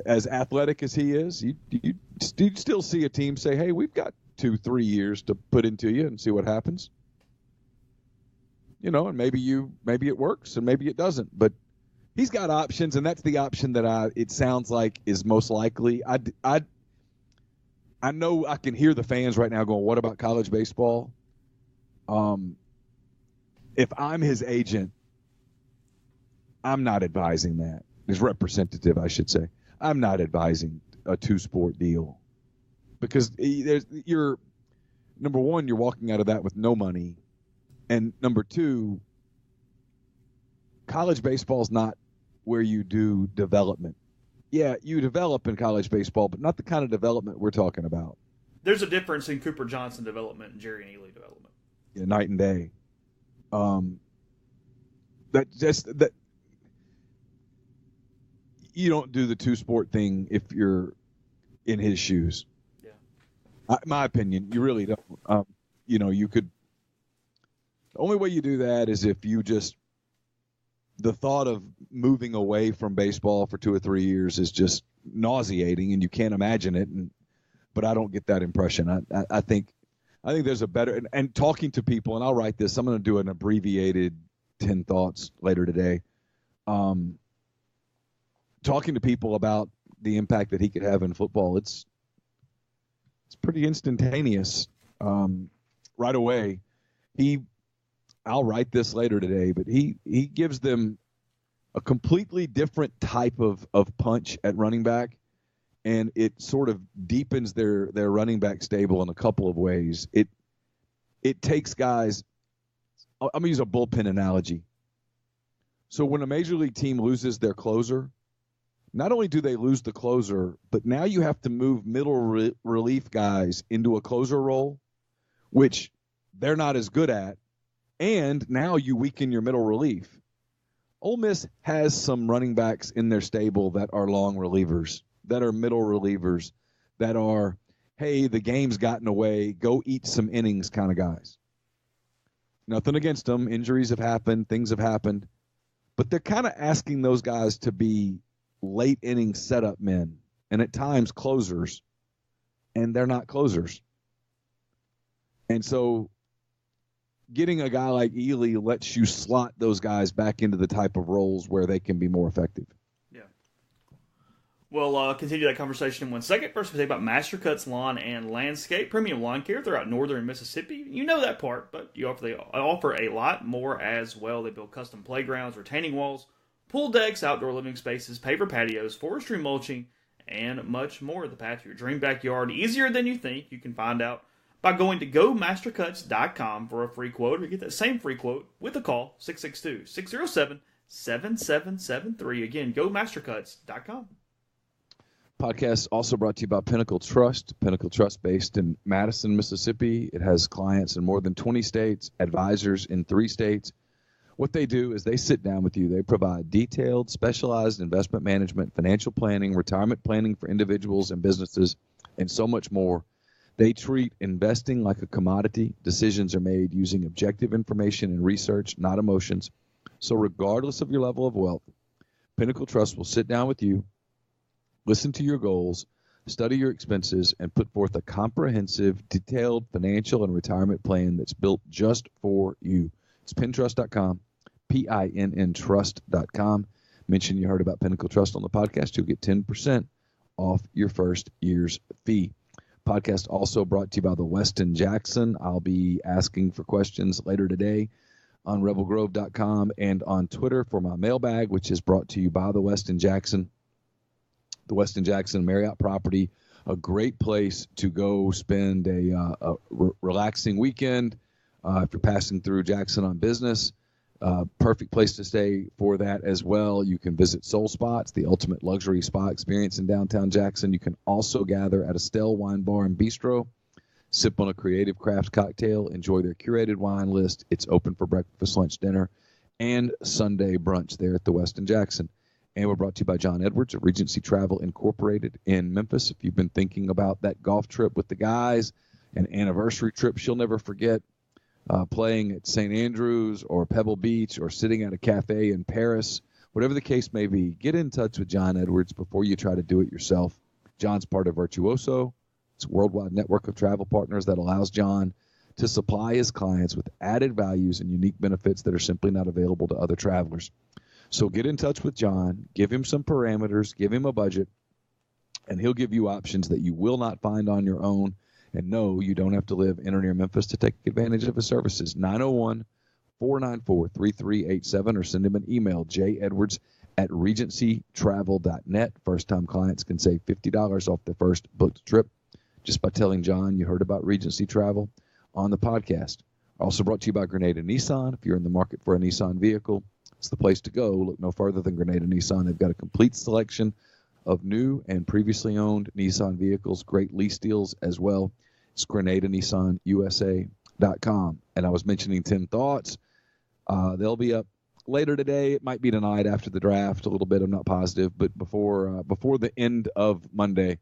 as athletic as he is, you'd still see a team say, hey, we've got 2-3 years to put into you and see what happens. And maybe it works and maybe it doesn't, but he's got options, and that's the option that it sounds like is most likely. I know I can hear the fans right now going, what about college baseball? If I'm his agent, I'm not advising that. His representative, I should say. I'm not advising a 2-sport deal because you're number one, you're walking out of that with no money. And number two, college baseball is not where you do development. Yeah, you develop in college baseball, but not the kind of development we're talking about. There's a difference in Cooper Johnson development and Jerry Neely development. Yeah, night and day. That you don't do the 2-sport thing if you're in his shoes. Yeah, my opinion, you really don't. You could. The only way you do that is if you the thought of moving away from baseball for 2 or 3 years is just nauseating, and you can't imagine it. But I don't get that impression. I think there's a better and talking to people, and I'll write this. I'm going to do an abbreviated 10 thoughts later today. Talking to people about the impact that he could have in football, it's pretty instantaneous. Right away, I'll write this later today, but he gives them a completely different type of punch at running back, and it sort of deepens their running back stable in a couple of ways. It takes guys – I'm going to use a bullpen analogy. So when a major league team loses their closer, not only do they lose the closer, but now you have to move middle relief guys into a closer role, which they're not as good at. And now you weaken your middle relief. Ole Miss has some running backs in their stable that are long relievers, that are middle relievers, that are, hey, the game's gotten away, go eat some innings kind of guys. Nothing against them. Injuries have happened. Things have happened. But they're kind of asking those guys to be late inning setup men and at times closers, and they're not closers. And so getting a guy like Ely lets you slot those guys back into the type of roles where they can be more effective. Yeah. We'll continue that conversation in 1 second. First, we'll talk about Master Cuts Lawn and Landscape, premium lawn care throughout northern Mississippi. You know that part, but they offer a lot more as well. They build custom playgrounds, retaining walls, pool decks, outdoor living spaces, paver patios, forestry mulching, and much more. The path to your dream backyard, easier than you think. You can find out by going to gomastercuts.com for a free quote, or get that same free quote with a call, 662-607-7773. Again, gomastercuts.com. Podcast also brought to you by Pinnacle Trust. Pinnacle Trust based in Madison, Mississippi. It has clients in more than 20 states, advisors in 3 states. What they do is they sit down with you. They provide detailed, specialized investment management, financial planning, retirement planning for individuals and businesses, and so much more. They treat investing like a commodity. Decisions are made using objective information and research, not emotions. So regardless of your level of wealth, Pinnacle Trust will sit down with you, listen to your goals, study your expenses, and put forth a comprehensive, detailed financial and retirement plan that's built just for you. It's pintrust.com, PINN trust.com. Mention you heard about Pinnacle Trust on the podcast. You'll get 10% off your first year's fee. Podcast also brought to you by the Westin Jackson. I'll be asking for questions later today on rebelgrove.com and on Twitter for my mailbag, which is brought to you by the Westin Jackson. The Westin Jackson Marriott property, a great place to go spend a relaxing weekend if you're passing through Jackson on business. Perfect place to stay for that as well. You can visit Soul Spots, the ultimate luxury spa experience in downtown Jackson. You can also gather at Estelle Wine Bar and Bistro, sip on a creative craft cocktail, enjoy their curated wine list. It's open for breakfast, lunch, dinner, and Sunday brunch there at the Westin Jackson. And we're brought to you by John Edwards of Regency Travel Incorporated in Memphis. If you've been thinking about that golf trip with the guys, an anniversary trip she'll never forget, playing at St. Andrews or Pebble Beach or sitting at a cafe in Paris, whatever the case may be, get in touch with John Edwards before you try to do it yourself. John's part of Virtuoso. It's a worldwide network of travel partners that allows John to supply his clients with added values and unique benefits that are simply not available to other travelers. So get in touch with John, give him some parameters, give him a budget, and he'll give you options that you will not find on your own. And no, you don't have to live in or near Memphis to take advantage of his services. 901-494-3387 or send him an email, jedwards@regencytravel.net. First-time clients can save $50 off their first booked trip just by telling John you heard about Regency Travel on the podcast. Also brought to you by Grenada Nissan. If you're in the market for a Nissan vehicle, it's the place to go. Look no further than Grenada Nissan. They've got a complete selection of new and previously owned Nissan vehicles, great lease deals as well. It's GrenadaNissanUSA.com. And I was mentioning 10 Thoughts. They'll be up later today. It might be tonight after the draft a little bit. I'm not positive. But before the end of Monday,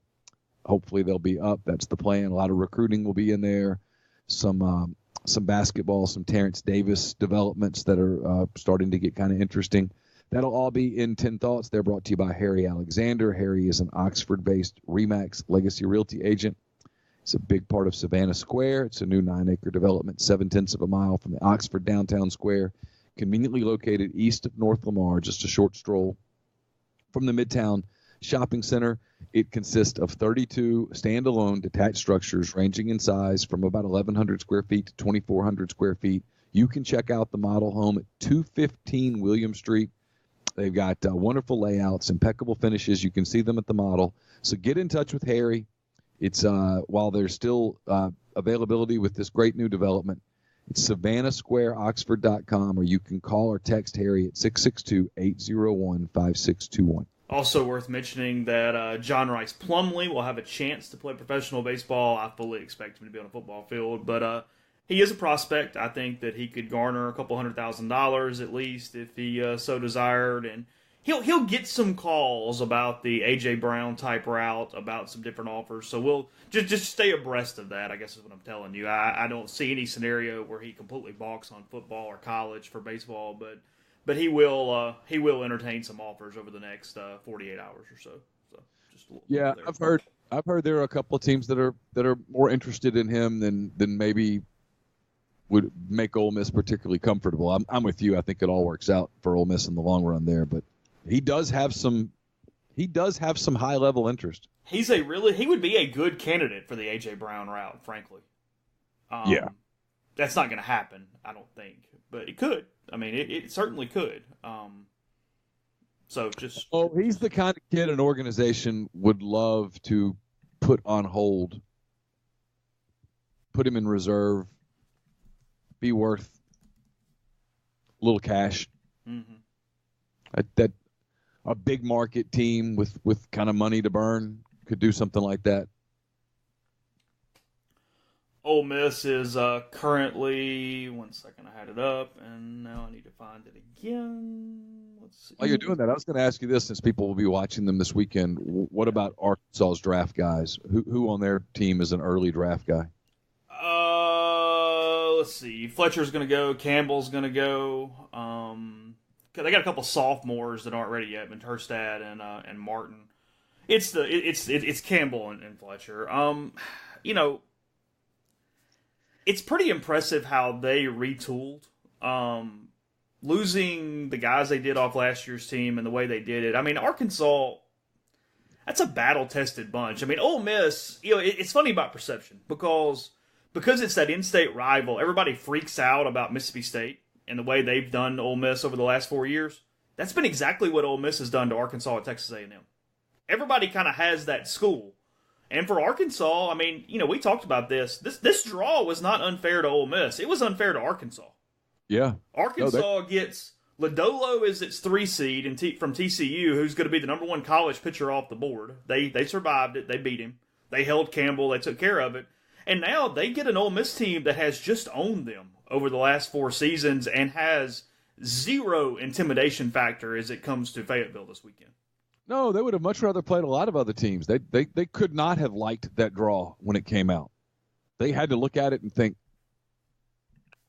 hopefully they'll be up. That's the plan. A lot of recruiting will be in there. Some basketball, some Terrence Davis developments that are starting to get kind of interesting. That'll all be in 10 Thoughts. They're brought to you by Harry Alexander. Harry is an Oxford-based RE/MAX Legacy Realty agent. It's a big part of Savannah Square. It's a new 9-acre development, 0.7 of a mile from the Oxford downtown square, conveniently located east of North Lamar, just a short stroll from the Midtown Shopping Center. It consists of 32 standalone detached structures ranging in size from about 1,100 square feet to 2,400 square feet. You can check out the model home at 215 William Street. They've got wonderful layouts, impeccable finishes. You can see them at the model. So get in touch with Harry. It's while there's still availability with this great new development, it's SavannahSquareOxford.com, or you can call or text Harry at 662-801-5621. Also worth mentioning that John Rice Plumlee will have a chance to play professional baseball. I fully expect him to be on a football field, but he is a prospect. I think that he could garner a couple $100,000 at least if he so desired, and he'll get some calls about the A.J. Brown type route, about some different offers. So we'll just stay abreast of that, I guess is what I'm telling you. I don't see any scenario where he completely balks on football or college for baseball, but he will entertain some offers over the next 48 hours or so. So just a little yeah, I've heard there are a couple of teams that are more interested in him than maybe would make Ole Miss particularly comfortable. I'm with you. I think it all works out for Ole Miss in the long run there, but he does have some high level interest. He would be a good candidate for the A.J. Brown route, frankly. Yeah. That's not going to happen, I don't think, but it could. I mean, it certainly could. So just. Oh, he's the kind of kid an organization would love to put on hold, put him in reserve, be worth a little cash. Mm-hmm. That a big market team with kind of money to burn could do something like that. Ole Miss is currently, one second, I had it up, and now I need to find it again. Let's see. While you're doing that, I was going to ask you this, since people will be watching them this weekend. What about Arkansas's draft guys? Who on their team is an early draft guy? Let's see. Fletcher's going to go. Campbell's going to go. they got a couple sophomores that aren't ready yet, Venturstad and Martin. It's Campbell and Fletcher. It's pretty impressive how they retooled. Losing the guys they did off last year's team and the way they did it. I mean, Arkansas, that's a battle-tested bunch. I mean, Ole Miss, it's funny about perception because it's that in-state rival. Everybody freaks out about Mississippi State and the way they've done Ole Miss over the last 4 years. That's been exactly what Ole Miss has done to Arkansas and Texas A&M. Everybody kind of has that school. And for Arkansas, I mean, we talked about this. This draw was not unfair to Ole Miss. It was unfair to Arkansas. Yeah. Arkansas gets Lodolo is its 3 seed from TCU, who's going to be the number 1 college pitcher off the board. They survived it. They beat him. They held Campbell. They took care of it. And now they get an Ole Miss team that has just owned them over the last 4 seasons and has zero intimidation factor as it comes to Fayetteville this weekend. No, they would have much rather played a lot of other teams. They could not have liked that draw when it came out. They had to look at it and think,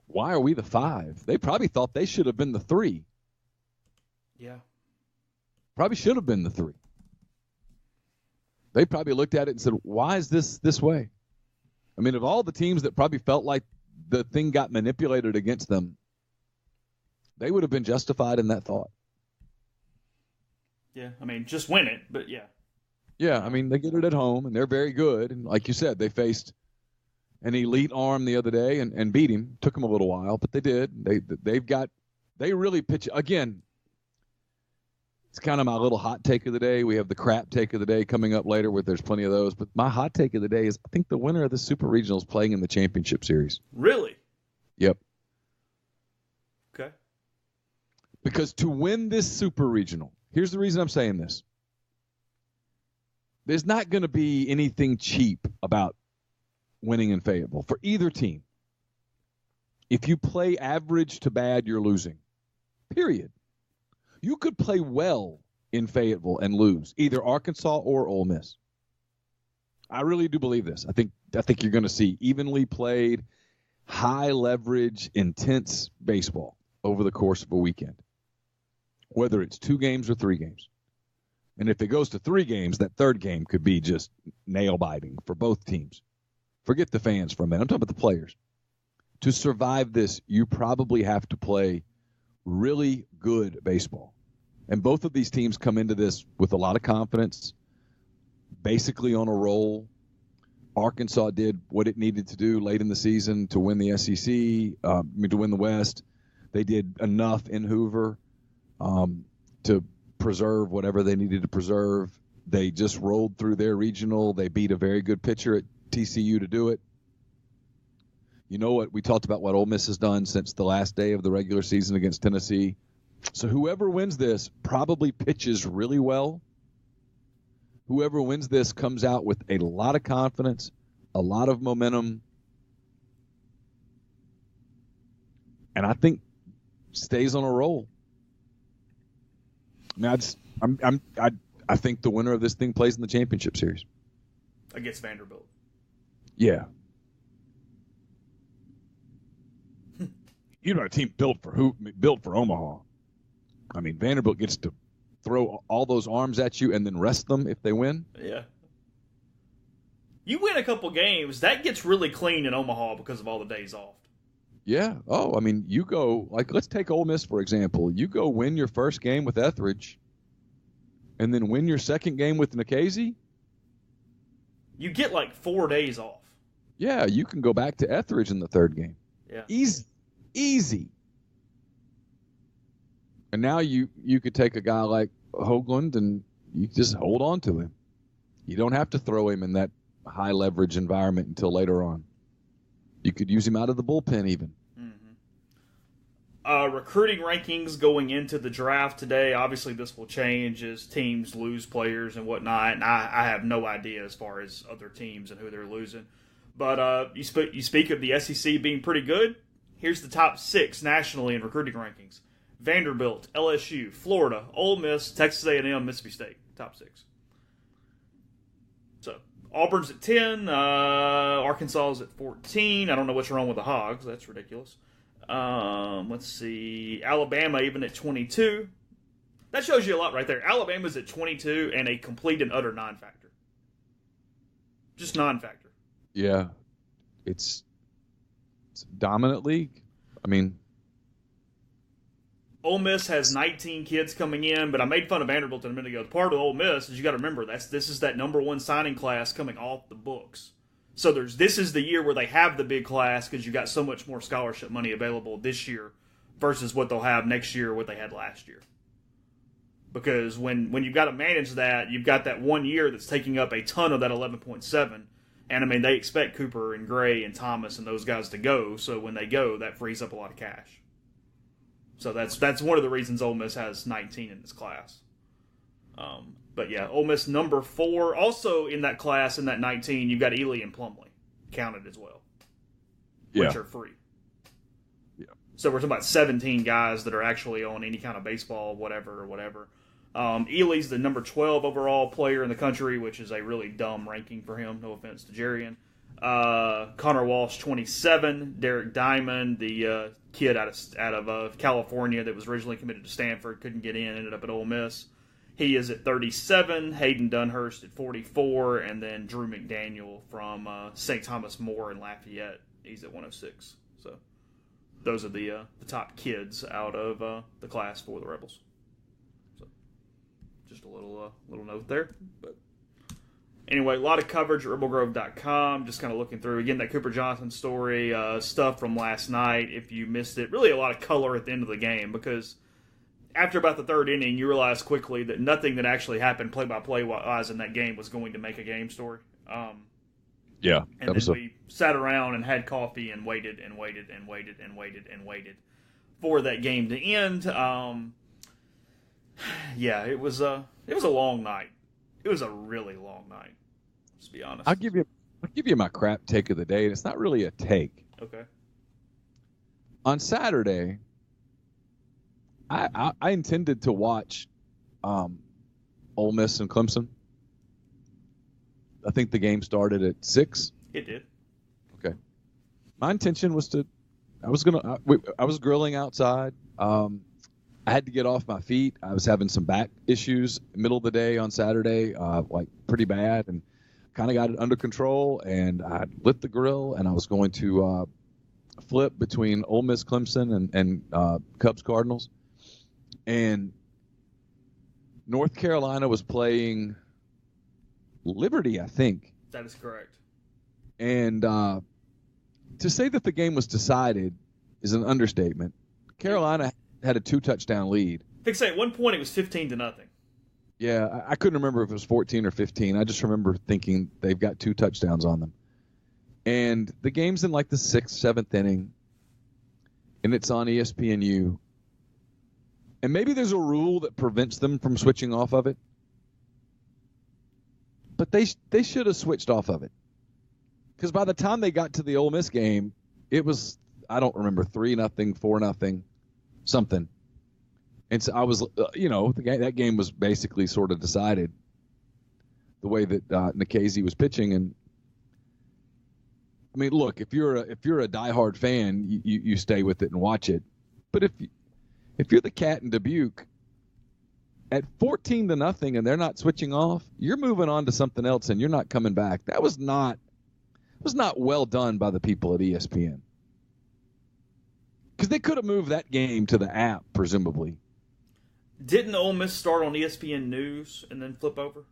why are we the 5? They probably thought they should have been the 3. Yeah. Probably should have been the 3. They probably looked at it and said, why is this way? I mean, of all the teams that probably felt like the thing got manipulated against them, they would have been justified in that thought. Yeah, I mean, just win it, but yeah. Yeah, I mean, they get it at home, and they're very good. And like you said, they faced an elite arm the other day and beat him. Took them a little while, but they did. They really pitch. Again, it's kind of my little hot take of the day. We have the crap take of the day coming up later where there's plenty of those. But my hot take of the day is I think the winner of the Super Regional is playing in the championship series. Really? Yep. Okay. Because to win this Super Regional, here's the reason I'm saying this. There's not going to be anything cheap about winning in Fayetteville for either team. If you play average to bad, you're losing. Period. You could play well in Fayetteville and lose, either Arkansas or Ole Miss. I really do believe this. I think you're going to see evenly played, high leverage, intense baseball over the course of a weekend, whether it's 2 games or 3 games. And if it goes to 3 games, that third game could be just nail-biting for both teams. Forget the fans for a minute. I'm talking about the players. To survive this, you probably have to play really good baseball. And both of these teams come into this with a lot of confidence, basically on a roll. Arkansas did what it needed to do late in the season to win the SEC, to win the West. They did enough in Hoover to preserve whatever they needed to preserve. They just rolled through their regional. They beat a very good pitcher at TCU to do it. You know what? We talked about what Ole Miss has done since the last day of the regular season against Tennessee. So whoever wins this probably pitches really well. Whoever wins this comes out with a lot of confidence, a lot of momentum, and I think stays on a roll. I mean, I think the winner of this thing plays in the championship series against Vanderbilt. Yeah. A team built for Omaha. I mean, Vanderbilt gets to throw all those arms at you and then rest them if they win. Yeah. You win a couple games, that gets really clean in Omaha because of all the days off. Yeah. Oh, I mean, you go, let's take Ole Miss, for example. You go win your first game with Etheridge and then win your second game with Nikhazy. You get 4 days off. Yeah, you can go back to Etheridge in the third game. Yeah. Easy. And now you could take a guy like Hoagland and you just hold on to him. You don't have to throw him in that high leverage environment until later on. You could use him out of the bullpen even. Mm-hmm. Recruiting rankings going into the draft today. Obviously, this will change as teams lose players and whatnot. And I have no idea as far as other teams and who they're losing. But you speak of the SEC being pretty good. Here's the top 6 nationally in recruiting rankings. Vanderbilt, LSU, Florida, Ole Miss, Texas A&M, Mississippi State. Top 6. So, Auburn's at 10. Arkansas is at 14. I don't know what's wrong with the Hogs. That's ridiculous. Let's see. Alabama even at 22. That shows you a lot right there. Alabama's at 22 and a complete and utter non-factor. Just non-factor. Yeah. It's a dominant league. I mean, Ole Miss has 19 kids coming in, but I made fun of Vanderbilt a minute ago. The part of Ole Miss is you got to remember this is that number one signing class coming off the books. So this is the year where they have the big class because you got so much more scholarship money available this year versus what they'll have next year, what they had last year. Because when you've got to manage that, you've got that 1 year that's taking up a ton of that 11.7. And, I mean, they expect Cooper and Gray and Thomas and those guys to go. So when they go, that frees up a lot of cash. So that's one of the reasons Ole Miss has 19 in this class. But, yeah, Ole Miss number 4. Also in that class, in that 19, you've got Ely and Plumlee counted as well. Which are free. Yeah. So we're talking about 17 guys that are actually on any kind of baseball, whatever. Ely's the number 12 overall player in the country, which is a really dumb ranking for him. No offense to Jarian. Connor Walsh, 27. Derek Diamond, the kid out of California that was originally committed to Stanford, couldn't get in, ended up at Ole Miss. He is at 37. Hayden Dunhurst at 44. And then Drew McDaniel from St. Thomas More in Lafayette. He's at 106. So those are the top kids out of the class for the Rebels. Just a little note there. But anyway, a lot of coverage at rebelgrove.com. Just kind of looking through, again, that Cooper Johnson story, stuff from last night, if you missed it. Really a lot of color at the end of the game because after about the third inning, you realize quickly that nothing that actually happened play-by-play wise in that game was going to make a game story. Yeah. And then we sat around and had coffee and waited for that game to end. Yeah, it was a long night. It was a really long night. Let's be honest. I'll give you my crap take of the day, and it's not really a take. Okay. On Saturday, I intended to watch Ole Miss and Clemson. I think the game started at 6. It did. Okay. My intention was I was grilling outside. I had to get off my feet. I was having some back issues middle of the day on Saturday, like pretty bad, and kind of got it under control. And I lit the grill, and I was going to flip between Ole Miss, Clemson, and Cubs, Cardinals. And North Carolina was playing Liberty, I think. That is correct. And to say that the game was decided is an understatement. Carolina had a 2-touchdown lead. I think at one point it was 15-0. Yeah, I couldn't remember if it was 14 or 15. I just remember thinking they've got 2 touchdowns on them. And the game's in like the 6th, 7th inning, and it's on ESPNU. And maybe there's a rule that prevents them from switching off of it. But they should have switched off of it. Because by the time they got to the Ole Miss game, it was, I don't remember, 3-0, 4-0. Something. And so I was, that game was basically sort of decided the way that Nikhazy was pitching. And I mean, look, if you're a diehard fan, you stay with it and watch it. But if you're the Cat in Dubuque at 14-0 and they're not switching off, you're moving on to something else and you're not coming back. That was not well done by the people at ESPN. Because they could have moved that game to the app, presumably. Didn't Ole Miss start on ESPN News and then flip over?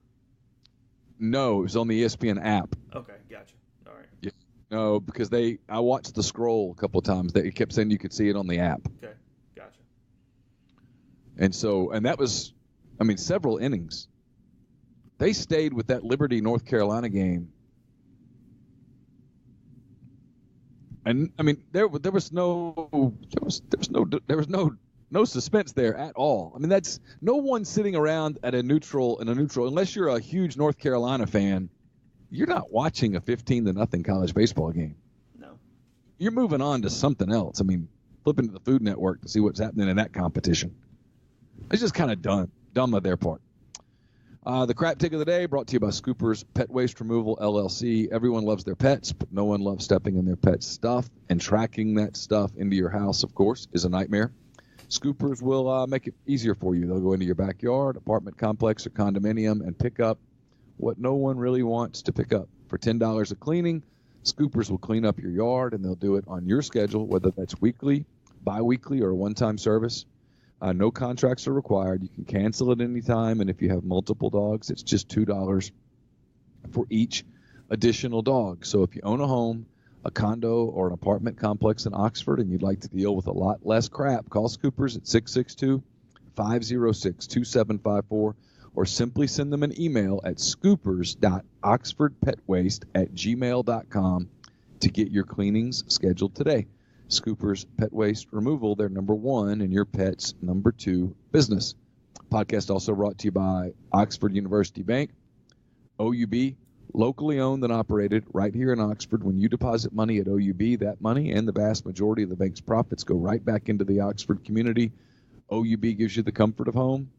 No, it was on the ESPN app. Okay, gotcha. All right. Yeah. No, because I watched the scroll a couple of times. They kept saying you could see it on the app. Okay, gotcha. And that was, several innings. They stayed with that Liberty North Carolina game. And there was no suspense there at all. That's no one sitting around at a neutral unless you're a huge North Carolina fan. You're not watching a 15-0 college baseball game. No. You're moving on to something else. Flipping to the Food Network to see what's happening in that competition. It's just kind of dumb on their part. The crap take of the day brought to you by Scoopers Pet Waste Removal, LLC. Everyone loves their pets, but no one loves stepping in their pet's stuff. And tracking that stuff into your house, of course, is a nightmare. Scoopers will make it easier for you. They'll go into your backyard, apartment complex, or condominium and pick up what no one really wants to pick up. For $10 a cleaning, Scoopers will clean up your yard, and they'll do it on your schedule, whether that's weekly, bi-weekly, or a one-time service. No contracts are required. You can cancel at any time, and if you have multiple dogs, it's just $2 for each additional dog. So if you own a home, a condo, or an apartment complex in Oxford, and you'd like to deal with a lot less crap, call Scoopers at 662-506-2754, or simply send them an email at scoopers.oxfordpetwaste@gmail.com to get your cleanings scheduled today. Scoopers Pet Waste Removal, their number 1 and your pet's number 2 business. Podcast also brought to you by Oxford University Bank, OUB, locally owned and operated right here in Oxford. When you deposit money at OUB, that money and the vast majority of the bank's profits go right back into the Oxford community. OUB gives you the comfort of home,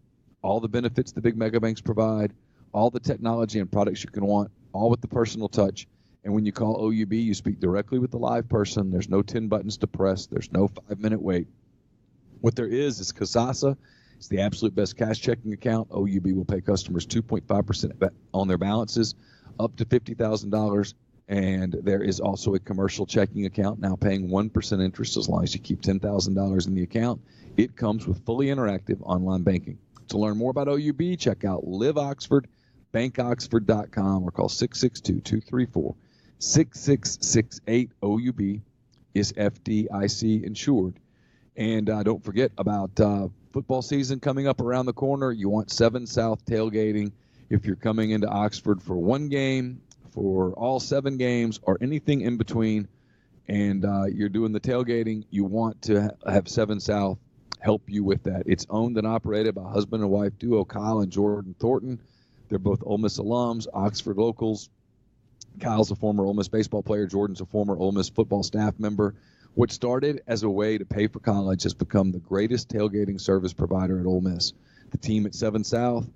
all the benefits the big mega banks provide, all the technology and products you can want, all with the personal touch. And when you call OUB, you speak directly with the live person. There's no 10 buttons to press. There's no 5-minute wait. What there is Kasasa. It's the absolute best cash checking account. OUB will pay customers 2.5% on their balances up to $50,000. And there is also a commercial checking account now paying 1% interest as long as you keep $10,000 in the account. It comes with fully interactive online banking. To learn more about OUB, check out Live Oxford, bankoxford.com, or call 662-234-6668. OUB is FDIC insured. And don't forget about football season coming up around the corner. You want 7 South tailgating. If you're coming into Oxford for one game, for all 7 games, or anything in between, and you're doing the tailgating, you want to have 7 South help you with that. It's owned and operated by husband and wife duo Kyle and Jordan Thornton. They're both Ole Miss alums, Oxford locals. Kyle's a former Ole Miss baseball player. Jordan's a former Ole Miss football staff member. What started as a way to pay for college has become the greatest tailgating service provider at Ole Miss. The team at 7 South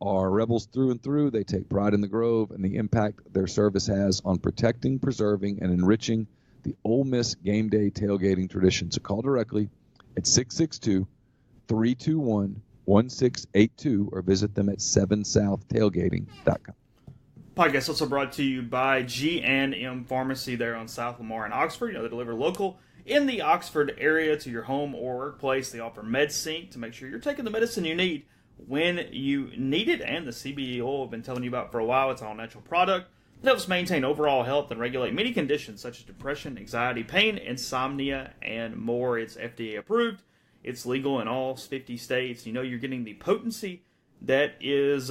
are rebels through and through. They take pride in the Grove and the impact their service has on protecting, preserving, and enriching the Ole Miss game day tailgating tradition. So call directly at 662-321-1682 or visit them at 7southtailgating.com. Podcast also brought to you by G&M Pharmacy there on South Lamar in Oxford. They deliver local in the Oxford area to your home or workplace. They offer MedSync to make sure you're taking the medicine you need when you need it. And the CBD oil I've been telling you about for a while. It's an all-natural product that helps maintain overall health and regulate many conditions such as depression, anxiety, pain, insomnia, and more. It's FDA approved. It's legal in all 50 states. You know you're getting the potency that is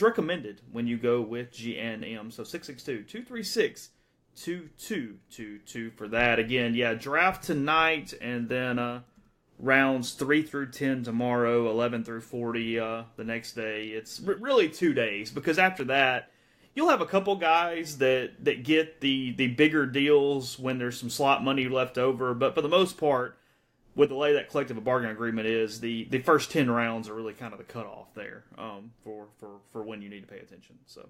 recommended when you go with G&M. So 662-236-2222 for that. Again, draft tonight, and then rounds 3 through 10 tomorrow, 11 through 40 the next day. It's really 2 days, because after that, you'll have a couple guys that get the bigger deals when there's some slot money left over. But for the most part, with the way that collective bargaining agreement is, the first 10 rounds are really kind of the cutoff there for when you need to pay attention. So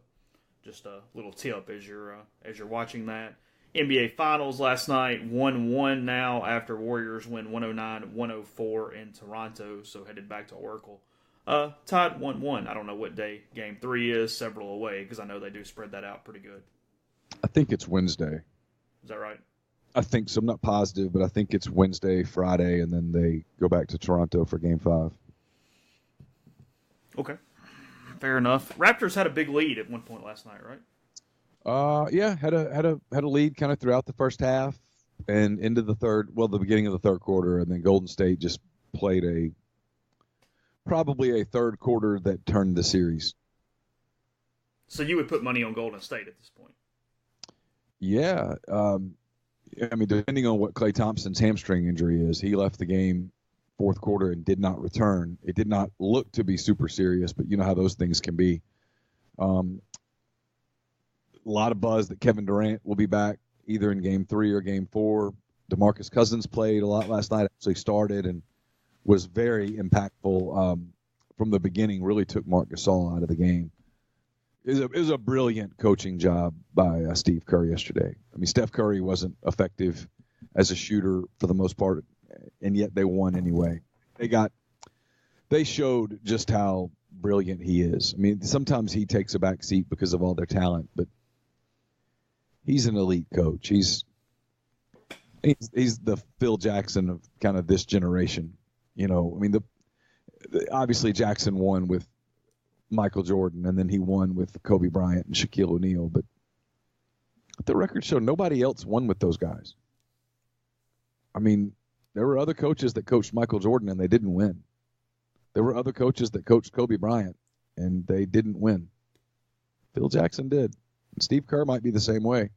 just a little tip as you're watching that. NBA Finals last night, 1-1 now after Warriors win 109-104 in Toronto, so headed back to Oracle. Tied 1-1. I don't know what day Game 3 is, several away, because I know they do spread that out pretty good. I think it's Wednesday. Is that right? I think so. I'm not positive, but I think it's Wednesday, Friday, and then they go back to Toronto for Game 5. Okay. Fair enough. Raptors had a big lead at one point last night, right? Had a lead kind of throughout the first half and into the beginning of the third quarter, and then Golden State just played probably a third quarter that turned the series. So you would put money on Golden State at this point? Yeah. Depending on what Klay Thompson's hamstring injury is, he left the game fourth quarter and did not return. It did not look to be super serious, but you know how those things can be. A lot of buzz that Kevin Durant will be back either in Game 3 or Game 4. DeMarcus Cousins played a lot last night, actually started and was very impactful from the beginning, really took Marc Gasol out of the game. It was a brilliant coaching job by Steve Kerr yesterday. I mean, Steph Curry wasn't effective as a shooter for the most part, and yet they won anyway. They showed just how brilliant he is. I mean, sometimes he takes a back seat because of all their talent, but he's an elite coach. He's the Phil Jackson of kind of this generation. You know, I mean, obviously Jackson won with Michael Jordan, and then he won with Kobe Bryant and Shaquille O'Neal, but the record showed nobody else won with those guys. I mean, there were other coaches that coached Michael Jordan, and they didn't win. There were other coaches that coached Kobe Bryant, and they didn't win. Phil Jackson did. And Steve Kerr might be the same way.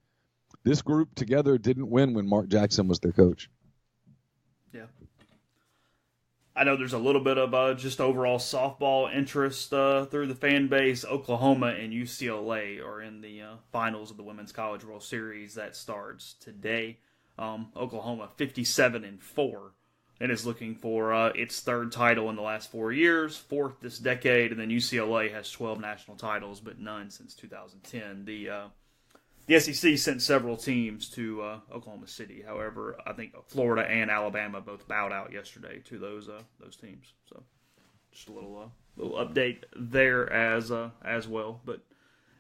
This group together didn't win when Mark Jackson was their coach. Yeah. I know there's a little bit of just overall softball interest through the fan base. Oklahoma and UCLA are in the finals of the Women's College World Series. That starts today. Oklahoma 57-4 and is looking for its third title in the last 4 years, fourth this decade, and then UCLA has 12 national titles, but none since 2010. The SEC sent several teams to Oklahoma City. However, I think Florida and Alabama both bowed out yesterday to those teams. So, just a little update there as well. But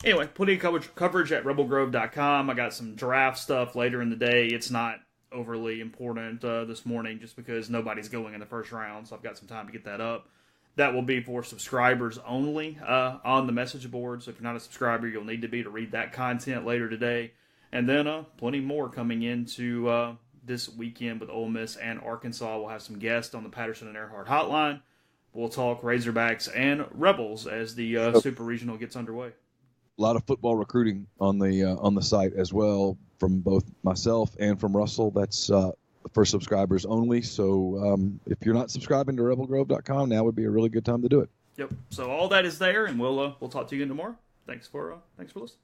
anyway, plenty of coverage at rebelgrove.com. I got some draft stuff later in the day. It's not overly important this morning just because nobody's going in the first round, so I've got some time to get that up. That will be for subscribers only on the message board. So if you're not a subscriber, you'll need to be to read that content later today. And then plenty more coming into this weekend with Ole Miss and Arkansas. We'll have some guests on the Patterson and Earhart hotline. We'll talk Razorbacks and Rebels as the Super Regional gets underway. A lot of football recruiting on the site as well from both myself and from Russell. That's for subscribers only. So if you're not subscribing to rebelgrove.com, now would be a really good time to do it. Yep. So all that is there, and we'll talk to you again tomorrow. Thanks for listening.